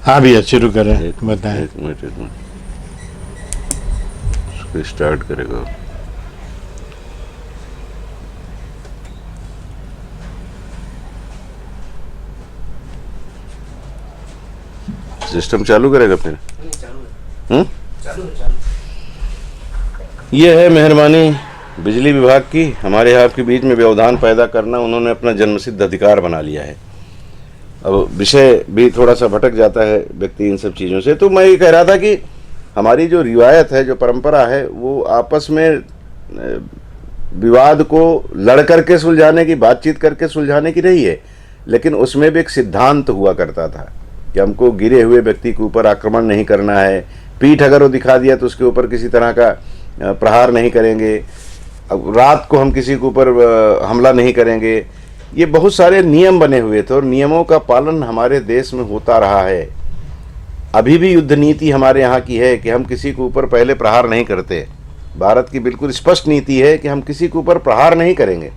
हाँ भैया शुरू करें, बताएं। एक मिनट उसको स्टार्ट करेगा। सिस्टम चालू करेगा फिर। ये है मेहरबानी बिजली विभाग की, हमारे यहाँ आपके बीच में व्यवधान पैदा करना उन्होंने अपना जन्मसिद्ध अधिकार बना लिया है। अब विषय भी थोड़ा सा भटक जाता है व्यक्ति इन सब चीज़ों से। तो मैं ये कह रहा था कि हमारी जो रिवायत है, जो परंपरा है, वो आपस में विवाद को लड़ करके सुलझाने की, बातचीत करके सुलझाने की रही है, लेकिन उसमें भी एक सिद्धांत हुआ करता था कि हमको गिरे हुए व्यक्ति के ऊपर आक्रमण नहीं करना है, पीठ अगर वो दिखा दिया तो उसके ऊपर किसी तरह का प्रहार नहीं करेंगे, अब रात को हम किसी के ऊपर हमला नहीं करेंगे। ये बहुत सारे नियम बने हुए थे और नियमों का पालन हमारे देश में होता रहा है। अभी भी युद्ध नीति हमारे यहाँ की है कि हम किसी के ऊपर पहले प्रहार नहीं करते, भारत की बिल्कुल स्पष्ट नीति है कि हम किसी के ऊपर प्रहार नहीं करेंगे।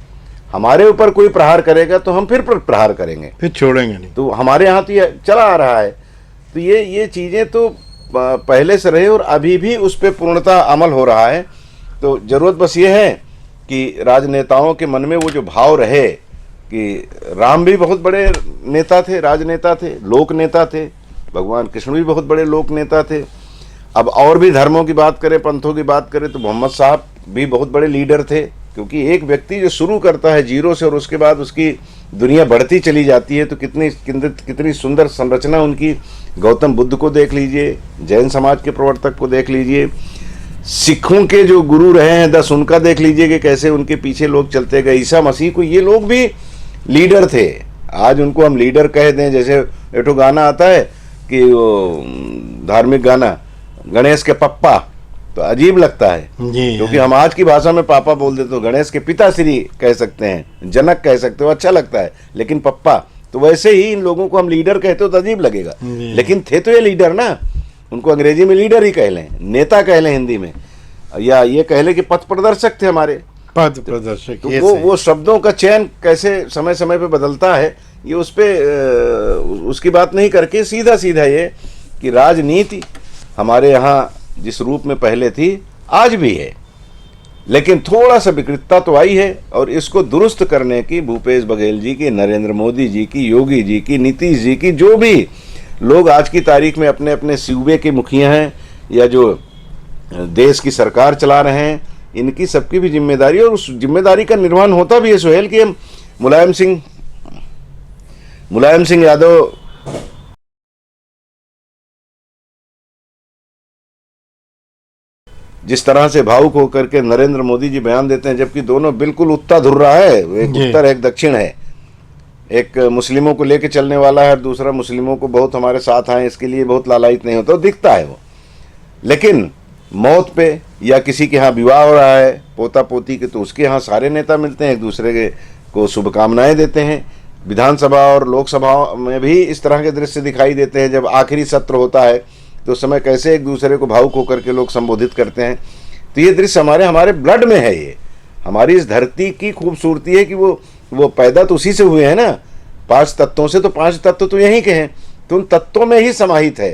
हमारे ऊपर कोई प्रहार करेगा तो हम फिर प्रहार करेंगे, फिर छोड़ेंगे नहीं। तो हमारे यहाँ तो ये चला आ रहा है। तो ये चीज़ें तो पहले से रहे और अभी भी उस पर पूर्णतः अमल हो रहा है। तो ज़रूरत बस ये है कि राजनेताओं के मन में वो जो भाव रहे कि राम भी बहुत बड़े नेता थे, राजनेता थे, लोक नेता थे, भगवान कृष्ण भी बहुत बड़े लोक नेता थे। अब और भी धर्मों की बात करें, पंथों की बात करें, तो मोहम्मद साहब भी बहुत बड़े लीडर थे। क्योंकि एक व्यक्ति जो शुरू करता है जीरो से और उसके बाद उसकी दुनिया बढ़ती चली जाती है, तो कितनी सुंदर संरचना उनकी। गौतम बुद्ध को देख लीजिए, जैन समाज के प्रवर्तक को देख लीजिए, सिखों के जो गुरु रहे हैं 10 उनका देख लीजिए कि कैसे उनके पीछे लोग चलते गए। ईसा मसीह को, ये लोग भी लीडर थे। आज उनको हम लीडर कह दें, जैसे एक तो गाना आता है कि वो धार्मिक गाना गणेश के पप्पा, तो अजीब लगता है क्योंकि हम आज की भाषा में पापा बोल देते, तो गणेश के पिताश्री कह सकते हैं, जनक कह सकते हो, अच्छा लगता है। लेकिन पप्पा, तो वैसे ही इन लोगों को हम लीडर कहते हो तो अजीब लगेगा, लेकिन थे तो ये लीडर ना। उनको अंग्रेजी में लीडर ही कह लें, नेता कह लें हिंदी में, या ये कह लें कि पथ प्रदर्शक थे हमारे। पथ प्रदर्शक, तो वो शब्दों का चयन कैसे समय समय पे बदलता है, ये उस पे उसकी बात नहीं करके सीधा सीधा ये कि राजनीति हमारे यहाँ जिस रूप में पहले थी आज भी है, लेकिन थोड़ा सा विकृतता तो आई है। और इसको दुरुस्त करने की भूपेश बघेल जी की, नरेंद्र मोदी जी की, योगी जी की, नीतीश जी की, जो भी लोग आज की तारीख में अपने अपने सूबे के मुखिया हैं या जो देश की सरकार चला रहे हैं, इनकी सबकी भी जिम्मेदारी, और उस जिम्मेदारी का निर्वहन होता भी है सोहेल कि हम मुलायम सिंह यादव जिस तरह से भावुक होकर के नरेंद्र मोदी जी बयान देते हैं, जबकि दोनों बिल्कुल उत्ता धुर रहा है, एक उत्तर एक दक्षिण है, एक मुस्लिमों को लेके चलने वाला है और दूसरा मुस्लिमों को बहुत हमारे साथ आए इसके लिए बहुत लालायित नहीं होता, दिखता है वो। लेकिन मौत पे या किसी के यहाँ विवाह हो रहा है पोता पोती के, तो उसके यहाँ सारे नेता मिलते हैं, एक दूसरे को शुभकामनाएं देते हैं। विधानसभा और लोकसभा में भी इस तरह के दृश्य दिखाई देते हैं। जब आखिरी सत्र होता है तो उस समय कैसे एक दूसरे को भावुक होकर के लोग संबोधित करते हैं। तो ये दृश्य हमारे ब्लड में है। ये हमारी इस धरती की खूबसूरती है कि वो पैदा तो उसी से हुए हैं ना, 5 तत्वों से, तो 5 तत्व तो यहीं के हैं, तो उन तत्वों में ही समाहित है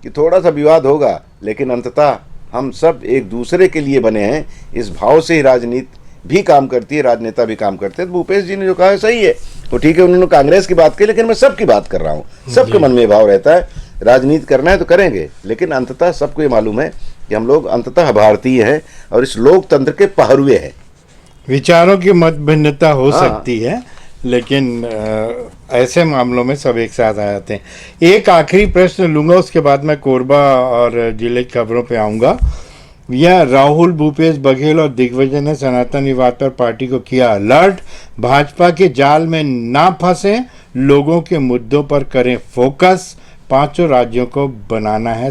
कि थोड़ा सा विवाद होगा, लेकिन अंततः हम सब एक दूसरे के लिए बने हैं। इस भाव से ही राजनीति भी काम करती है, राजनेता भी काम करते हैं। तो भूपेश जी ने जो कहा है सही है, तो ठीक है, उन्होंने कांग्रेस की बात की, लेकिन मैं सबकी बात कर रहा हूँ। सबके मन में भाव रहता है, राजनीति करना है तो करेंगे, लेकिन अंततः सबको ये मालूम है कि हम लोग अंततः भारतीय हैं और इस लोकतंत्र के पहरुए हैं। विचारों की मत भिन्नता हो सकती है, लेकिन ऐसे मामलों में सब एक साथ आ जाते हैं। एक आखिरी प्रश्न लूंगा, उसके बाद मैं कोरबा और जिले की खबरों पे आऊँगा। यह राहुल, भूपेश बघेल और दिग्विजय ने सनातन विवाद पर पार्टी को किया अलर्ट, भाजपा के जाल में ना फंसे, लोगों के मुद्दों पर करें फोकस, 5 राज्यों को बनाना है,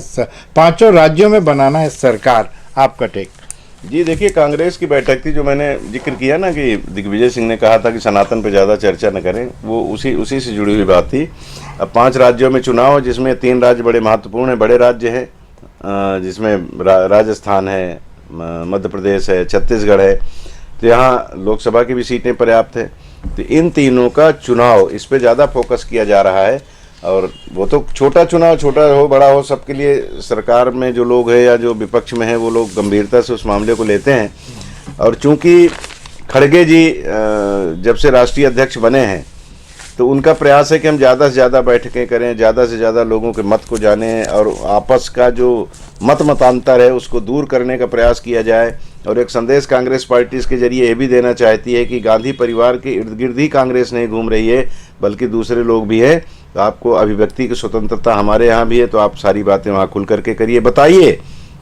5 राज्यों में बनाना है सरकार। आपका टेक? जी देखिए, कांग्रेस की बैठक थी जो मैंने जिक्र किया ना कि दिग्विजय सिंह ने कहा था कि सनातन पे ज़्यादा चर्चा न करें, वो उसी से जुड़ी हुई बात थी। अब 5 राज्यों में चुनाव, जिसमें 3 राज्य बड़े महत्वपूर्ण हैं, बड़े राज्य हैं, जिसमें राजस्थान है, मध्य प्रदेश है, छत्तीसगढ़ है, तो यहाँ लोकसभा की भी सीटें पर्याप्त हैं। तो इन तीनों का चुनाव, इस पर ज़्यादा फोकस किया जा रहा है। और वो तो छोटा चुनाव, छोटा हो बड़ा हो, सबके लिए सरकार में जो लोग हैं या जो विपक्ष में हैं वो लोग गंभीरता से उस मामले को लेते हैं। और चूंकि खड़गे जी जब से राष्ट्रीय अध्यक्ष बने हैं, तो उनका प्रयास है कि हम ज़्यादा से ज़्यादा बैठकें करें, ज़्यादा से ज़्यादा लोगों के मत को जानें और आपस का जो मतांतर है उसको दूर करने का प्रयास किया जाए। और एक संदेश कांग्रेस पार्टी इसके जरिए ये भी देना चाहती है कि गांधी परिवार के इर्द गिर्द ही कांग्रेस नहीं घूम रही है, बल्कि दूसरे लोग भी हैं। तो आपको अभिव्यक्ति की स्वतंत्रता हमारे यहाँ भी है, तो आप सारी बातें वहाँ खुल करके करिए। बताइए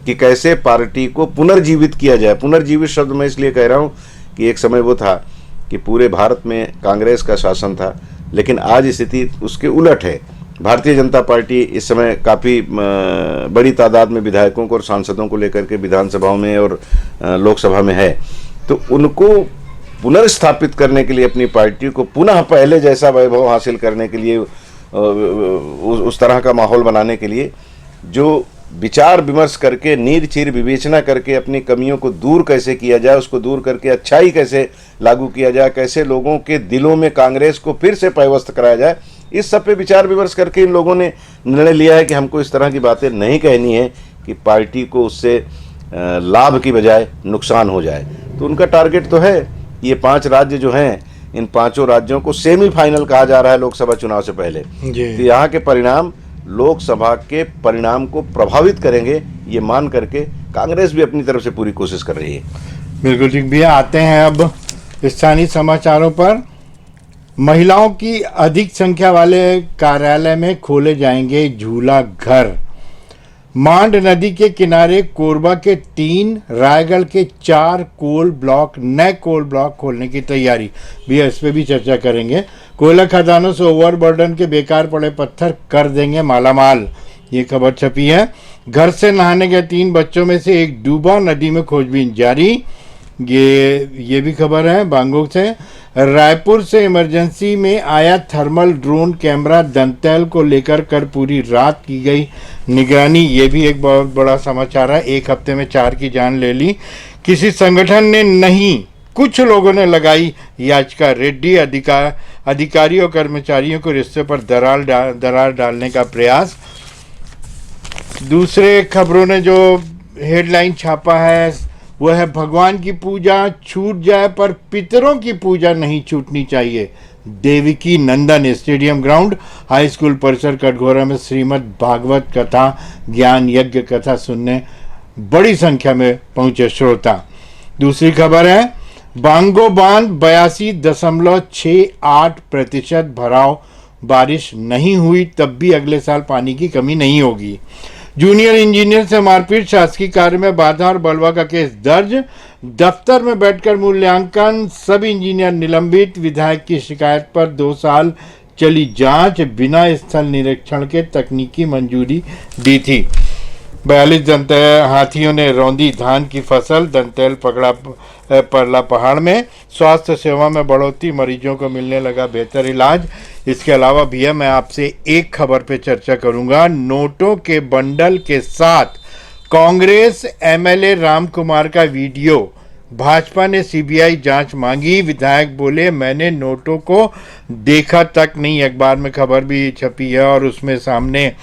कि कैसे पार्टी को पुनर्जीवित किया जाए। पुनर्जीवित शब्द मैं इसलिए कह रहा हूँ कि एक समय वो था कि पूरे भारत में कांग्रेस का शासन था, लेकिन आज स्थिति उसके उलट है। भारतीय जनता पार्टी इस समय काफ़ी बड़ी तादाद में विधायकों को और सांसदों को लेकर के विधानसभाओं में और लोकसभा में है। तो उनको पुनर्स्थापित करने के लिए, अपनी पार्टी को पुनः पहले जैसा वैभव हासिल करने के लिए, उस तरह का माहौल बनाने के लिए जो विचार विमर्श करके, नीर चीर विवेचना करके अपनी कमियों को दूर कैसे किया जाए, उसको दूर करके अच्छाई कैसे लागू किया जाए, कैसे लोगों के दिलों में कांग्रेस को फिर से पैवस्त कराया जाए, इस सब पे विचार विमर्श करके इन लोगों ने निर्णय लिया है कि हमको इस तरह की बातें नहीं कहनी है कि पार्टी को उससे लाभ की बजाय नुकसान हो जाए। तो उनका टारगेट तो है ये 5 राज्य जो हैं, इन 5 राज्यों को सेमीफाइनल कहा जा रहा है लोकसभा चुनाव से पहले। तो यहाँ के परिणाम लोकसभा के परिणाम को प्रभावित करेंगे, ये मान करके कांग्रेस भी अपनी तरफ से पूरी कोशिश कर रही है। बिल्कुल ठीक भैया। आते हैं अब स्थानीय समाचारों पर। महिलाओं की अधिक संख्या वाले कार्यालय में खोले जाएंगे झूला घर। मांड नदी के किनारे कोरबा के 3, रायगढ़ के 4 नए कोल ब्लॉक खोलने की तैयारी भी है, इस पर भी चर्चा करेंगे। कोयला खदानों से ओवरबर्डन के बेकार पड़े पत्थर कर देंगे मालामाल, ये खबर छपी है। घर से नहाने गए 3 बच्चों में से एक डूबा, नदी में खोजबीन जारी, ये भी खबर है बांगो से। रायपुर से इमरजेंसी में आया थर्मल ड्रोन कैमरा, दंतैल को लेकर कर पूरी रात की गई निगरानी, ये भी एक बहुत बड़ा समाचार है। 1 हफ्ते में 4 की जान ले ली। किसी संगठन ने नहीं, कुछ लोगों ने लगाई याचिका। रेड्डी अधिकारियों और कर्मचारियों को रिश्ते पर दरार डालने का प्रयास। दूसरे खबरों ने जो हेडलाइन छापा है वह है भगवान की पूजा छूट जाए पर पितरों की पूजा नहीं छूटनी चाहिए। देवकी नंदन स्टेडियम ग्राउंड हाई स्कूल परिसर कटघोरा में श्रीमद् भागवत कथा ज्ञान यज्ञ कथा सुनने बड़ी संख्या में पहुंचे श्रोता। दूसरी खबर है बांगो बांध 82.68% भराव, बारिश नहीं हुई तब भी अगले साल पानी की कमी नहीं होगी। जूनियर इंजीनियर से मारपीट, शासकीय कार्य में बाधा और बलवा का केस दर्ज। दफ्तर में बैठकर मूल्यांकन, सब इंजीनियर निलंबित। विधायक की शिकायत पर 2 साल चली जांच, बिना स्थल निरीक्षण के तकनीकी मंजूरी दी थी। 42 दंतैल हाथियों ने रौंदी धान की फसल, दंतैल पड़ला पहाड़ में। स्वास्थ्य सेवा में बढ़ोतरी, मरीजों को मिलने लगा बेहतर इलाज। इसके अलावा भैया मैं आपसे एक खबर पे चर्चा करूंगा। नोटों के बंडल के साथ कांग्रेस एमएलए राम कुमार का वीडियो, भाजपा ने सीबीआई जांच मांगी। विधायक बोले मैंने नोटों को देखा तक नहीं। अखबार में खबर भी छपी है और उसमें सामने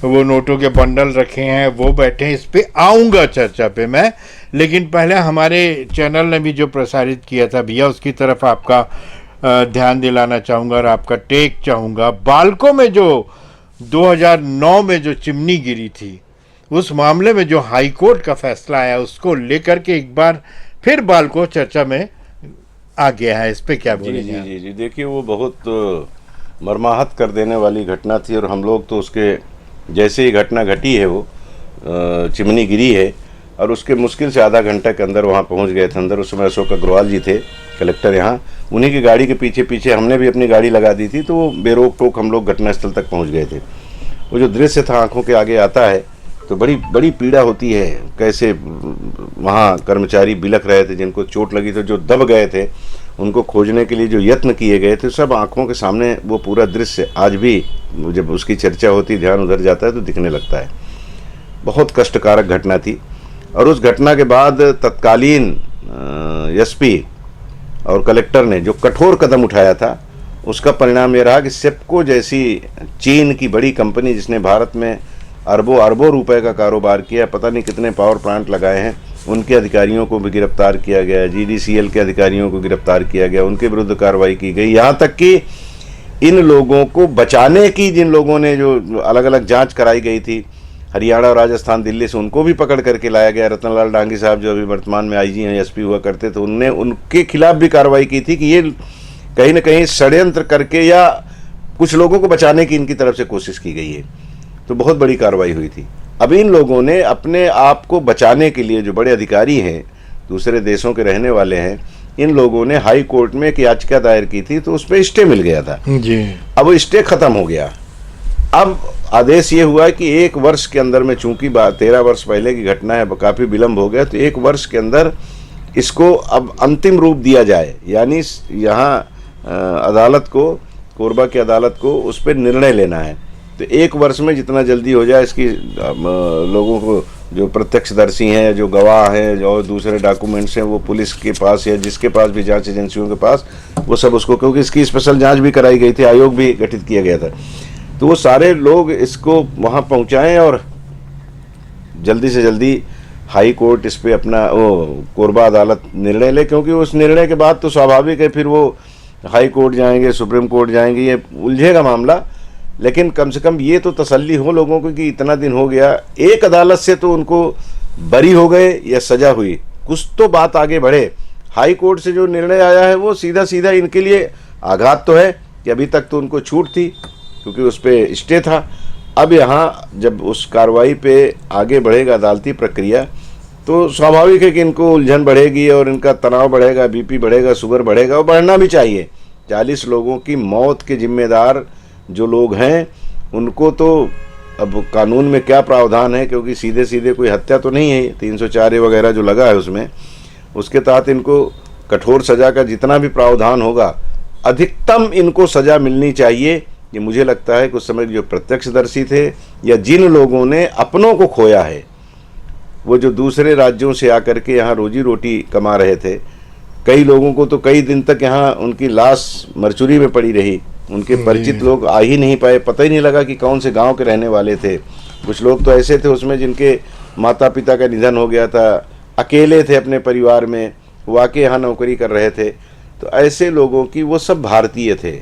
वो नोटों के बंडल रखे हैं, वो बैठे हैं। इस पे आऊँगा चर्चा पे मैं, लेकिन पहले हमारे चैनल ने भी जो प्रसारित किया था भैया उसकी तरफ आपका ध्यान दिलाना चाहूँगा और आपका टेक चाहूँगा। बाल्को में जो 2009 में जो चिमनी गिरी थी, उस मामले में जो हाई कोर्ट का फैसला आया, उसको लेकर के एक बार फिर बाल्को चर्चा में आ गया है। इस पे क्या बोलेंगे? जी, देखिए वो बहुत मर्माहत कर देने वाली घटना थी और हम लोग तो उसके जैसे ही घटना घटी है, वो चिमनी गिरी है और उसके मुश्किल से आधा घंटा के अंदर वहाँ पहुँच गए थे अंदर। उस समय अशोक अग्रवाल जी थे कलेक्टर यहाँ, उन्हीं की गाड़ी के पीछे पीछे हमने भी अपनी गाड़ी लगा दी थी, तो वो बेरोक टोक हम लोग घटनास्थल तक पहुँच गए थे। वो जो दृश्य था आंखों के आगे आता है तो बड़ी बड़ी पीड़ा होती है। कैसे वहाँ कर्मचारी बिलख रहे थे, जिनको चोट लगी थी, जो दब गए थे, उनको खोजने के लिए जो यत्न किए गए थे, सब आंखों के सामने वो पूरा दृश्य आज भी जब उसकी चर्चा होती, ध्यान उधर जाता है तो दिखने लगता है। बहुत कष्टकारक घटना थी और उस घटना के बाद तत्कालीन एसपी और कलेक्टर ने जो कठोर कदम उठाया था, उसका परिणाम ये रहा कि सेप्को जैसी चीन की बड़ी कंपनी जिसने भारत में अरबों अरबों रुपए का कारोबार किया, पता नहीं कितने पावर प्लांट लगाए हैं, उनके अधिकारियों को भी गिरफ्तार किया गया। जीडीसीएल के अधिकारियों को गिरफ्तार किया गया, उनके विरुद्ध कार्रवाई की गई। यहाँ तक कि इन लोगों को बचाने की जिन लोगों ने जो अलग अलग जांच कराई गई थी, हरियाणा और राजस्थान दिल्ली से, उनको भी पकड़ करके लाया गया। रतनलाल डांगी साहब जो अभी वर्तमान में आईजी हैं, एसपी हुआ करते थे, उनने उनके खिलाफ भी कार्रवाई की थी कि ये कहीं ना कहीं षड्यंत्र करके या कुछ लोगों को बचाने की इनकी तरफ से कोशिश की गई है। तो बहुत बड़ी कार्रवाई हुई थी। अब इन लोगों ने अपने आप को बचाने के लिए, जो बड़े अधिकारी हैं, दूसरे देशों के रहने वाले हैं, इन लोगों ने हाई कोर्ट में एक याचिका दायर की थी, तो उस पर स्टे मिल गया था जी। अब वो स्टे खत्म हो गया। अब आदेश ये हुआ कि 1 वर्ष के अंदर में, चूंकि 13 वर्ष पहले की घटना है, काफ़ी विलम्ब हो गया, तो 1 वर्ष के अंदर इसको अब अंतिम रूप दिया जाए। यानी यहाँ अदालत को, कोरबा की अदालत को उस पर निर्णय लेना है तो 1 वर्ष में जितना जल्दी हो जाए इसकी लोगों को, जो प्रत्यक्षदर्शी हैं, जो गवाह हैं, जो दूसरे डॉक्यूमेंट्स हैं, वो पुलिस के पास या जिसके पास भी जांच एजेंसियों के पास, वो सब उसको, क्योंकि इसकी स्पेशल जांच भी कराई गई थी, आयोग भी गठित किया गया था, तो वो सारे लोग इसको वहाँ पहुँचाएँ और जल्दी से जल्दी हाई कोर्ट इस पे अपना वो कोरबा अदालत निर्णय ले, क्योंकि उस निर्णय के बाद तो स्वाभाविक है फिर वो हाई कोर्ट जाएंगे, सुप्रीम कोर्ट जाएंगे, ये उलझेगा मामला। लेकिन कम से कम ये तो तसल्ली हो लोगों को कि इतना दिन हो गया, एक अदालत से तो उनको बरी हो गए या सजा हुई, कुछ तो बात आगे बढ़े। हाई कोर्ट से जो निर्णय आया है वो सीधा सीधा इनके लिए आघात तो है कि अभी तक तो उनको छूट थी क्योंकि उस पर स्टे था। अब यहाँ जब उस कार्रवाई पे आगे बढ़ेगा अदालती प्रक्रिया, तो स्वाभाविक है कि इनको उलझन बढ़ेगी और इनका तनाव बढ़ेगा, बीपी बढ़ेगा, शुगर बढ़ेगा, और बढ़ना भी चाहिए। 40 लोगों की मौत के जिम्मेदार जो लोग हैं उनको तो अब कानून में क्या प्रावधान है, क्योंकि सीधे सीधे कोई हत्या तो नहीं है, 304 वगैरह जो लगा है उसमें, उसके तहत इनको कठोर सज़ा का जितना भी प्रावधान होगा, अधिकतम इनको सज़ा मिलनी चाहिए। ये मुझे लगता है कि उस समय जो प्रत्यक्षदर्शी थे या जिन लोगों ने अपनों को खोया है, वो जो दूसरे राज्यों से आकर के यहाँ रोजी रोटी कमा रहे थे, कई लोगों को तो कई दिन तक यहाँ उनकी लाश मरचुरी में पड़ी रही, उनके परिचित लोग आ ही नहीं पाए, पता ही नहीं लगा कि कौन से गांव के रहने वाले थे। कुछ लोग तो ऐसे थे उसमें जिनके माता पिता का निधन हो गया था, अकेले थे अपने परिवार में, वो आके यहाँ नौकरी कर रहे थे। तो ऐसे लोगों की, वो सब भारतीय थे,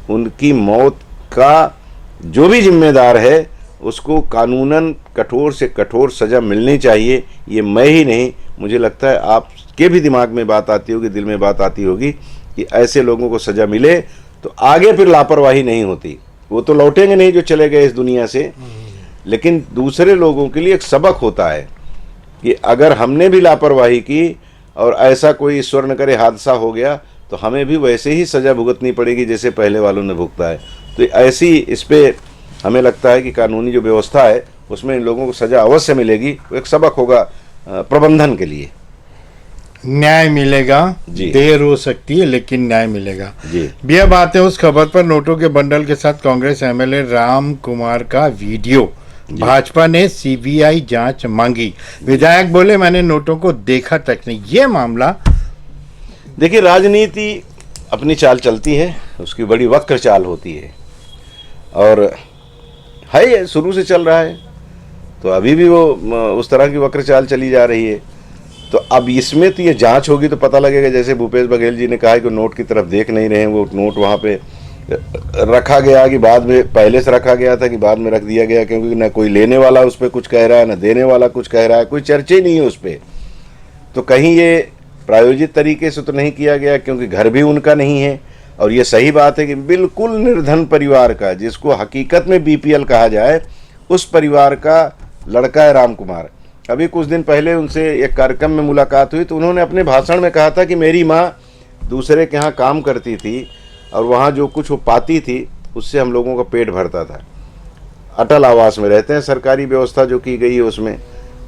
उनकी मौत का जो भी जिम्मेदार है उसको कानूनन कठोर से कठोर सज़ा मिलनी चाहिए। ये मैं ही नहीं, मुझे लगता है आपके भी दिमाग में बात आती होगी, दिल में बात आती होगी कि ऐसे लोगों को सज़ा मिले तो आगे फिर लापरवाही नहीं होती। वो तो लौटेंगे नहीं जो चले गए इस दुनिया से, लेकिन दूसरे लोगों के लिए एक सबक होता है कि अगर हमने भी लापरवाही की और ऐसा कोई ईश्वर न करे हादसा हो गया तो हमें भी वैसे ही सज़ा भुगतनी पड़ेगी जैसे पहले वालों ने भुगता है। तो ऐसी इस पे हमें लगता है कि कानूनी जो व्यवस्था है उसमें इन लोगों को सज़ा अवश्य मिलेगी। वो एक सबक होगा प्रबंधन के लिए। न्याय मिलेगा, देर हो सकती है लेकिन न्याय मिलेगा जी। भैया, बात है उस खबर पर, नोटों के बंडल के साथ कांग्रेस एमएलए राम कुमार का वीडियो, भाजपा ने सीबीआई जांच मांगी, विधायक बोले मैंने नोटों को देखा तक नहीं। ये मामला, देखिए राजनीति अपनी चाल चलती है, उसकी बड़ी वक्र चाल होती है और है शुरू से चल रहा है, तो अभी भी वो उस तरह की वक्र चाल चली जा रही है। तो अब इसमें तो ये जांच होगी तो पता लगेगा। जैसे भूपेश बघेल जी ने कहा कि नोट की तरफ देख नहीं रहे हैं, वो नोट वहाँ पे रखा गया कि बाद में, पहले से रखा गया था कि बाद में रख दिया गया, क्योंकि ना कोई लेने वाला उस पर कुछ कह रहा है, ना देने वाला कुछ कह रहा है, कोई चर्चा ही नहीं है उस पर। तो कहीं ये प्रायोजित तरीके से तो नहीं किया गया, क्योंकि घर भी उनका नहीं है। और ये सही बात है कि बिल्कुल निर्धन परिवार का, जिसको हकीकत में बीपीएल कहा जाए, उस परिवार का लड़का है राम कुमार। अभी कुछ दिन पहले उनसे एक कार्यक्रम में मुलाकात हुई तो उन्होंने अपने भाषण में कहा था कि मेरी माँ दूसरे के यहाँ काम करती थी और वहाँ जो कुछ वो पाती थी उससे हम लोगों का पेट भरता था। अटल आवास में रहते हैं, सरकारी व्यवस्था जो की गई है उसमें।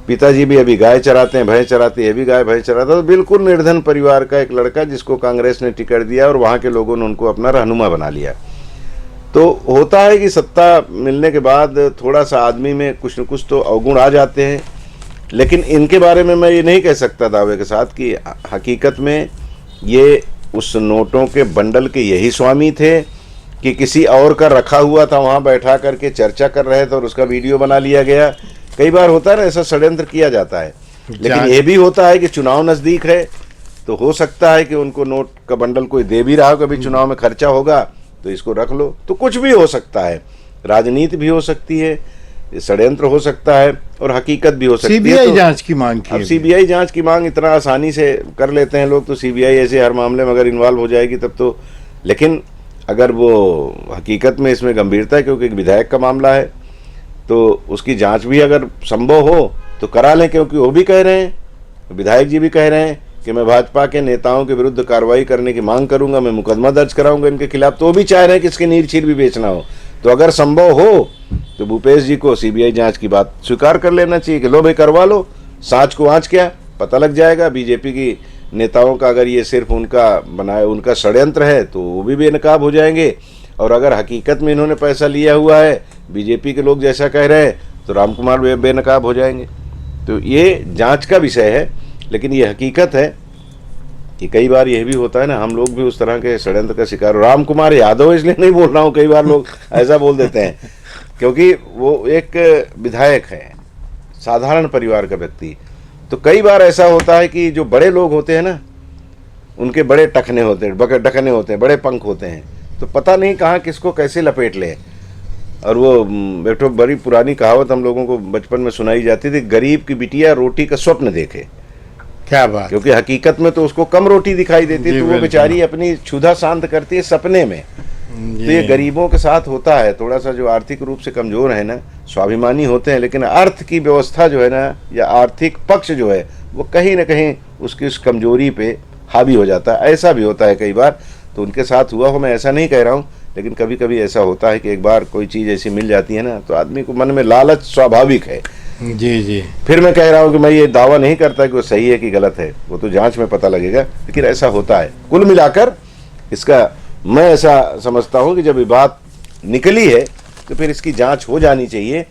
पिताजी भी अभी गाय चराते हैं, भैंस चराते हैं, ये भी गाय भैंस चराता। तो बिल्कुल निर्धन परिवार का एक लड़का जिसको कांग्रेस ने टिकट दिया और वहाँ के लोगों ने उनको अपना रहनुमा बना लिया। तो होता है कि सत्ता मिलने के बाद थोड़ा सा आदमी में कुछ न कुछ तो अवगुण आ जाते हैं, लेकिन इनके बारे में मैं ये नहीं कह सकता दावे के साथ कि हकीकत में ये उस नोटों के बंडल के यही स्वामी थे कि किसी और का रखा हुआ था, वहाँ बैठा करके चर्चा कर रहे थे और उसका वीडियो बना लिया गया। कई बार होता है ना, ऐसा षड्यंत्र किया जाता है। लेकिन ये भी होता है कि चुनाव नज़दीक है तो हो सकता है कि उनको नोट का बंडल कोई दे भी रहा हो, कभी चुनाव में खर्चा होगा तो इसको रख लो, तो कुछ भी हो सकता है। राजनीति भी हो सकती है, षड्यंत्र हो सकता है और हकीकत भी हो सकती है। सीबीआई जांच की मांग की। अब सीबीआई जांच की मांग इतना आसानी से कर लेते हैं लोग, तो सीबीआई ऐसे हर मामले में अगर इन्वॉल्व हो जाएगी तब तो। लेकिन अगर वो हकीकत में इसमें गंभीरता है, क्योंकि एक विधायक का मामला है, तो उसकी जांच भी अगर संभव हो तो करा लें, क्योंकि वो भी कह रहे हैं, विधायक जी भी कह रहे हैं कि मैं भाजपा के नेताओं के विरुद्ध कार्रवाई करने की मांग करूंगा, मैं मुकदमा दर्ज कराऊंगा इनके खिलाफ। तो वो भी चाह रहे हैं कि इसके नीर चीर भी बेचना हो। तो अगर संभव हो तो भूपेश जी को सीबीआई जांच की बात स्वीकार कर लेना चाहिए कि लो भाई करवा लो, सांच को आंच क्या पता लग जाएगा। बीजेपी की नेताओं का अगर ये सिर्फ उनका बनाया, उनका षड्यंत्र है तो वो भी बेनकाब हो जाएंगे। और अगर हकीकत में इन्होंने पैसा लिया हुआ है, बीजेपी के लोग जैसा कह रहे हैं, तो रामकुमार बेनकाब हो जाएंगे। तो ये जांच का विषय है, लेकिन ये हकीकत है कि कई बार यह भी होता है ना, हम लोग भी उस तरह के षड्यंत्र का शिकार। रामकुमार यादव इसलिए नहीं बोल रहा हूँ, कई बार लोग ऐसा बोल देते हैं, क्योंकि वो एक विधायक है, साधारण परिवार का व्यक्ति। तो कई बार ऐसा होता है कि जो बड़े लोग होते हैं ना, उनके बड़े टखने होते हैं, डखने होते हैं, बड़े पंख होते हैं, तो पता नहीं कहाँ किसको कैसे लपेट लें। और वो एक तो बड़ी पुरानी कहावत हम लोगों को बचपन में सुनाई जाती थी, गरीब की बिटिया रोटी का स्वप्न देखे। क्या बात। क्योंकि हकीकत में तो उसको कम रोटी दिखाई देती, तो वो बेचारी अपनी क्षुधा शांत करती है सपने में। तो ये गरीबों के साथ होता है, थोड़ा सा जो आर्थिक रूप से कमजोर है ना, स्वाभिमानी होते हैं, लेकिन अर्थ की व्यवस्था जो है ना, या आर्थिक पक्ष जो है, वो कहीं ना कहीं उसकी उस कमजोरी पे हावी हो जाता है। ऐसा भी होता है कई बार, तो उनके साथ हुआ हो, मैं ऐसा नहीं कह रहा हूँ, लेकिन कभी कभी ऐसा होता है कि एक बार कोई चीज़ ऐसी मिल जाती है ना, तो आदमी को मन में लालच स्वाभाविक है। जी जी। फिर मैं कह रहा हूँ कि मैं ये दावा नहीं करता कि वो सही है कि गलत है, वो तो जांच में पता लगेगा, लेकिन ऐसा होता है। कुल मिलाकर इसका मैं ऐसा समझता हूँ कि जब ये बात निकली है तो फिर इसकी जांच हो जानी चाहिए,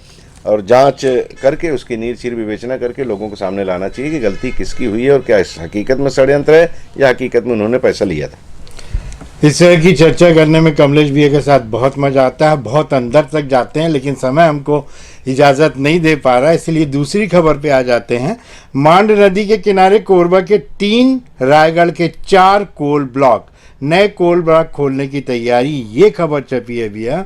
और जांच करके उसकी नीर विवेचना करके लोगों के सामने लाना चाहिए कि गलती किसकी हुई है, और क्या इस हकीकत में षड्यंत्र है या हकीकत में उन्होंने पैसा लिया था। इस तरह की चर्चा करने में कमलेश भैया के साथ बहुत मजा आता है, बहुत अंदर तक जाते हैं, लेकिन समय हमको इजाज़त नहीं दे पा रहा है, इसलिए दूसरी खबर पे आ जाते हैं। मांड नदी के किनारे कोरबा के 3, रायगढ़ के 4 कोल ब्लॉक, नए कोल ब्लॉक खोलने की तैयारी, ये खबर छपी है भैया।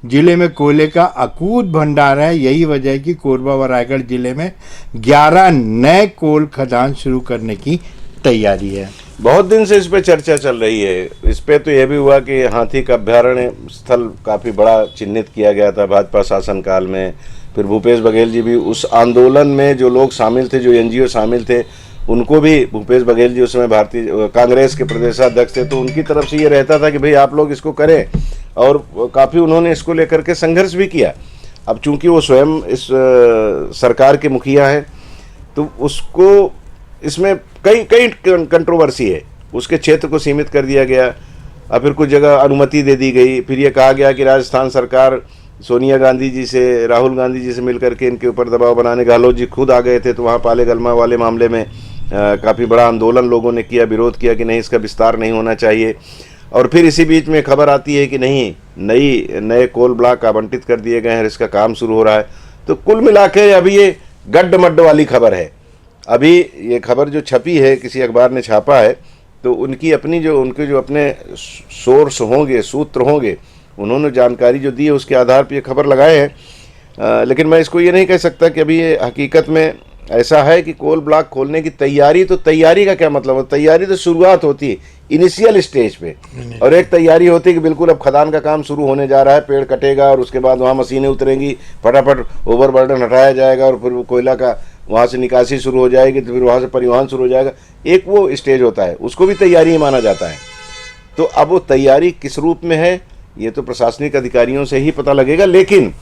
जिले में कोयले का अकूत भंडार है, यही वजह है कि कोरबा व रायगढ़ जिले में 11 नए कोल खदान शुरू करने की तैयारी है। बहुत दिन से इस पे चर्चा चल रही है। इस पे तो यह भी हुआ कि हाथी का अभ्यारण्य स्थल काफ़ी बड़ा चिन्हित किया गया था भाजपा शासनकाल में। फिर भूपेश बघेल जी भी उस आंदोलन में, जो लोग शामिल थे, जो एनजीओ शामिल थे, उनको भी, भूपेश बघेल जी उस समय भारतीय कांग्रेस के प्रदेशाध्यक्ष थे, तो उनकी तरफ से ये रहता था कि भाई आप लोग इसको करें, और काफ़ी उन्होंने इसको लेकर के संघर्ष भी किया। अब चूंकि वो स्वयं इस सरकार के मुखिया हैं, तो उसको इसमें कई कंट्रोवर्सी है। उसके क्षेत्र को सीमित कर दिया गया, और फिर कुछ जगह अनुमति दे दी गई। फिर ये कहा गया कि राजस्थान सरकार सोनिया गांधी जी से, राहुल गांधी जी से मिलकर के इनके ऊपर दबाव बनाने, गहलोत जी खुद आ गए थे, तो वहाँ पाले गलमा वाले मामले में काफ़ी बड़ा आंदोलन लोगों ने किया, विरोध किया कि नहीं, इसका विस्तार नहीं होना चाहिए। और फिर इसी बीच में खबर आती है कि नहीं, नए कोल ब्लॉक आवंटित कर दिए गए हैं, इसका काम शुरू हो रहा है। तो कुल मिला के अभी ये गड्ढ वाली खबर है। अभी ये खबर जो छपी है, किसी अखबार ने छापा है, तो उनकी अपनी उनके जो अपने सोर्स होंगे, सूत्र होंगे, उन्होंने जानकारी जो दी है उसके आधार पर ये खबर लगाए हैं। लेकिन मैं इसको ये नहीं कह सकता कि अभी ये हकीकत में ऐसा है कि कोल ब्लॉक खोलने की तैयारी। तो तैयारी का क्या मतलब है? तैयारी तो शुरुआत होती है इनिशियल स्टेज पे, और एक तैयारी होती है कि बिल्कुल अब खदान का काम शुरू होने जा रहा है, पेड़ कटेगा और उसके बाद वहाँ मशीनें उतरेंगी, फटाफट ओवरबर्डन हटाया जाएगा, और फिर वो कोयला का वहाँ से निकासी शुरू हो जाएगी, तो फिर वहाँ से परिवहन शुरू हो जाएगा। एक वो स्टेज होता है, उसको भी तैयारी ही माना जाता है। तो अब वो तैयारी किस रूप में है, ये तो प्रशासनिक अधिकारियों से ही पता लगेगा। लेकिन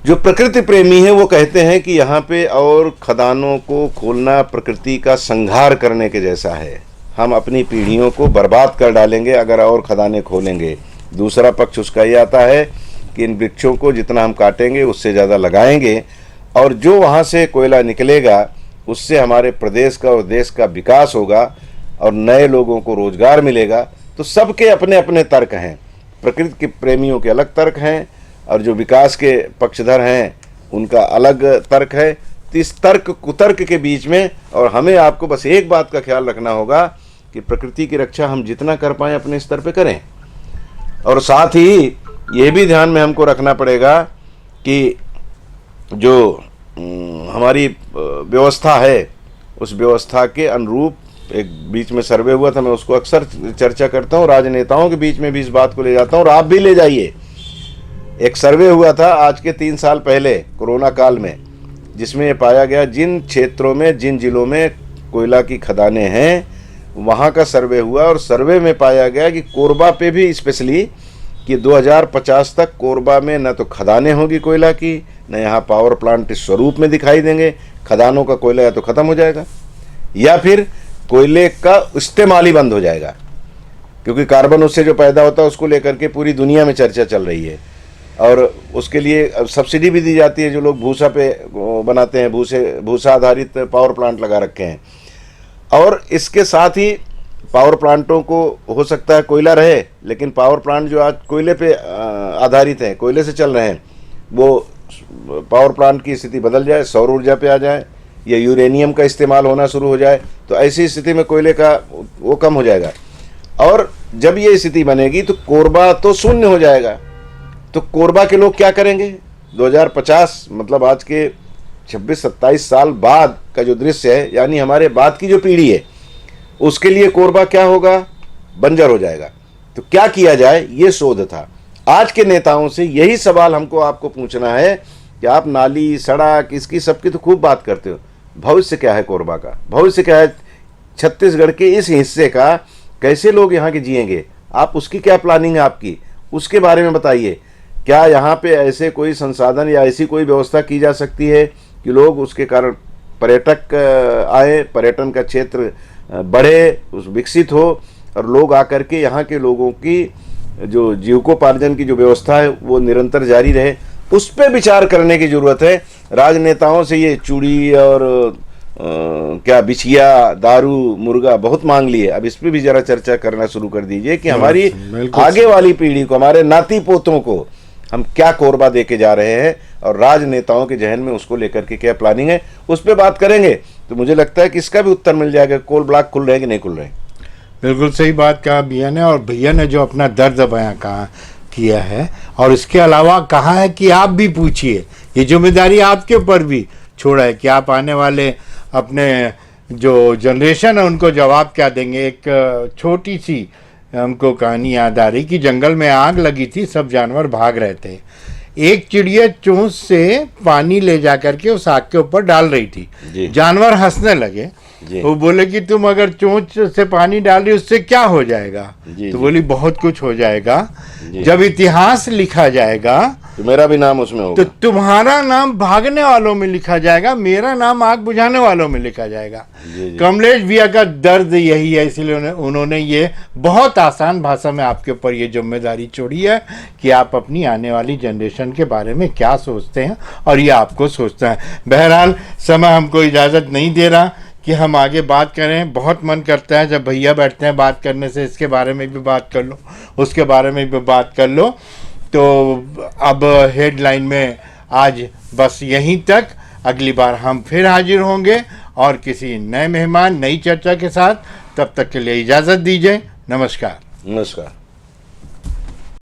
जो प्रकृति प्रेमी है वो कहते हैं कि यहाँ पे और खदानों को खोलना प्रकृति का संहार करने के जैसा है। हम अपनी पीढ़ियों को बर्बाद कर डालेंगे अगर और खदानें खोलेंगे। दूसरा पक्ष उसका ये आता है कि इन वृक्षों को जितना हम काटेंगे उससे ज़्यादा लगाएंगे, और जो वहाँ से कोयला निकलेगा उससे हमारे प्रदेश का और देश का विकास होगा और नए लोगों को रोजगार मिलेगा। तो सबके अपने अपने तर्क हैं, प्रकृति के प्रेमियों के अलग तर्क हैं, और जो विकास के पक्षधर हैं उनका अलग तर्क है। तो इस तर्क कुतर्क के बीच में, और हमें आपको बस एक बात का ख्याल रखना होगा कि प्रकृति की रक्षा हम जितना कर पाएँ अपने स्तर पे करें, और साथ ही ये भी ध्यान में हमको रखना पड़ेगा कि जो हमारी व्यवस्था है उस व्यवस्था के अनुरूप एक बीच में सर्वे हुआ था, मैं उसको अक्सर चर्चा करता हूँ, राजनेताओं के बीच में भी इस बात को ले जाता हूँ, और आप भी ले जाइए। एक सर्वे हुआ था आज के 3 साल पहले कोरोना काल में, जिसमें ये पाया गया जिन क्षेत्रों में, जिन जिलों में कोयला की खदानें हैं वहाँ का सर्वे हुआ, और सर्वे में पाया गया कि कोरबा पे भी स्पेशली कि 2050 तक कोरबा में न तो खदानें होगी कोयला की, न यहाँ पावर प्लांट इस स्वरूप में दिखाई देंगे। खदानों का कोयला या तो ख़त्म हो जाएगा या फिर कोयले का इस्तेमाल ही बंद हो जाएगा। क्योंकि कार्बन उससे जो पैदा होता है उसको लेकर के पूरी दुनिया में चर्चा चल रही है। और उसके लिए अब सब्सिडी भी दी जाती है, जो लोग भूसा पे बनाते हैं, भूसा आधारित पावर प्लांट लगा रखे हैं। और इसके साथ ही पावर प्लांटों को हो सकता है कोयला रहे, लेकिन पावर प्लांट जो आज कोयले पे आधारित हैं, कोयले से चल रहे हैं, वो पावर प्लांट की स्थिति बदल जाए, सौर ऊर्जा पे आ जाए या यूरेनियम का इस्तेमाल होना शुरू हो जाए, तो ऐसी स्थिति में कोयले का वो कम हो जाएगा। और जब ये स्थिति बनेगी तो कोरबा तो शून्य हो जाएगा। तो कोरबा के लोग क्या करेंगे? 2050 मतलब आज के 26-27 साल बाद का जो दृश्य है, यानी हमारे बाद की जो पीढ़ी है, उसके लिए कोरबा क्या होगा? बंजर हो जाएगा। तो क्या किया जाए, ये शोध था। आज के नेताओं से यही सवाल हमको आपको पूछना है कि आप नाली, सड़क, इसकी सबकी तो खूब बात करते हो, भविष्य क्या है कोरबा का? भविष्य क्या है छत्तीसगढ़ के इस हिस्से का? कैसे लोग यहाँ के जिएंगे? आप उसकी क्या प्लानिंग है आपकी, उसके बारे में बताइए। क्या यहाँ पे ऐसे कोई संसाधन या ऐसी कोई व्यवस्था की जा सकती है कि लोग उसके कारण पर्यटक आए, पर्यटन का क्षेत्र बढ़े, विकसित हो, और लोग आकर के यहाँ के लोगों की जो जीविकोपार्जन की जो व्यवस्था है वो निरंतर जारी रहे? उस पर विचार करने की ज़रूरत है। राजनेताओं से ये चूड़ी और क्या बिछिया, दारू, मुर्गा बहुत मांग लिए, अब इस पर भी जरा चर्चा करना शुरू कर दीजिए कि हमारी आगे वाली पीढ़ी को, हमारे नाती पोतों को हम क्या कोरबा दे के जा रहे हैं, और राजनेताओं के जहन में उसको लेकर के क्या प्लानिंग है, उस पर बात करेंगे तो मुझे लगता है कि इसका भी उत्तर मिल जाएगा, कोल ब्लॉक खुल रहे हैं कि नहीं खुल रहे। बिल्कुल सही बात कहा भैया ने, और भैया ने जो अपना दर्द बयां किया है, और इसके अलावा कहा है कि आप भी पूछिए, ये जिम्मेदारी आपके ऊपर भी छोड़ा है कि आप आने वाले अपने जो जनरेशन है उनको जवाब क्या देंगे। एक छोटी सी हमको कहानी याद आ रही कि जंगल में आग लगी थी, सब जानवर भाग रहे थे। एक चिड़िया चोंच से पानी ले जा करके उस आग के ऊपर डाल रही थी। जानवर हंसने लगे। वो बोले कि तुम अगर चोंच से पानी डाल रही उससे क्या हो जाएगा? तो बोली बहुत कुछ हो जाएगा। जब इतिहास लिखा जाएगा तो मेरा भी नाम उसमें होगा। तो तुम्हारा नाम भागने वालों में लिखा जाएगा, मेरा नाम आग बुझाने वालों में लिखा जाएगा। कमलेश भैया का दर्द यही है, इसलिए उन्होंने ये बहुत आसान भाषा में आपके ऊपर ये जिम्मेदारी छोड़ी है कि आप अपनी आने वाली जनरेशन के बारे में क्या सोचते हैं, और ये आपको सोचता है। बहरहाल समय हमको इजाज़त नहीं दे रहा कि हम आगे बात करें। बहुत मन करता है जब भैया बैठते हैं बात करने से, इसके बारे में भी बात कर लो, उसके बारे में भी बात कर लो। तो अब हेडलाइन में आज बस यहीं तक। अगली बार हम फिर हाजिर होंगे और किसी नए मेहमान, नई चर्चा के साथ। तब तक के लिए इजाज़त दीजिए। नमस्कार। नमस्कार।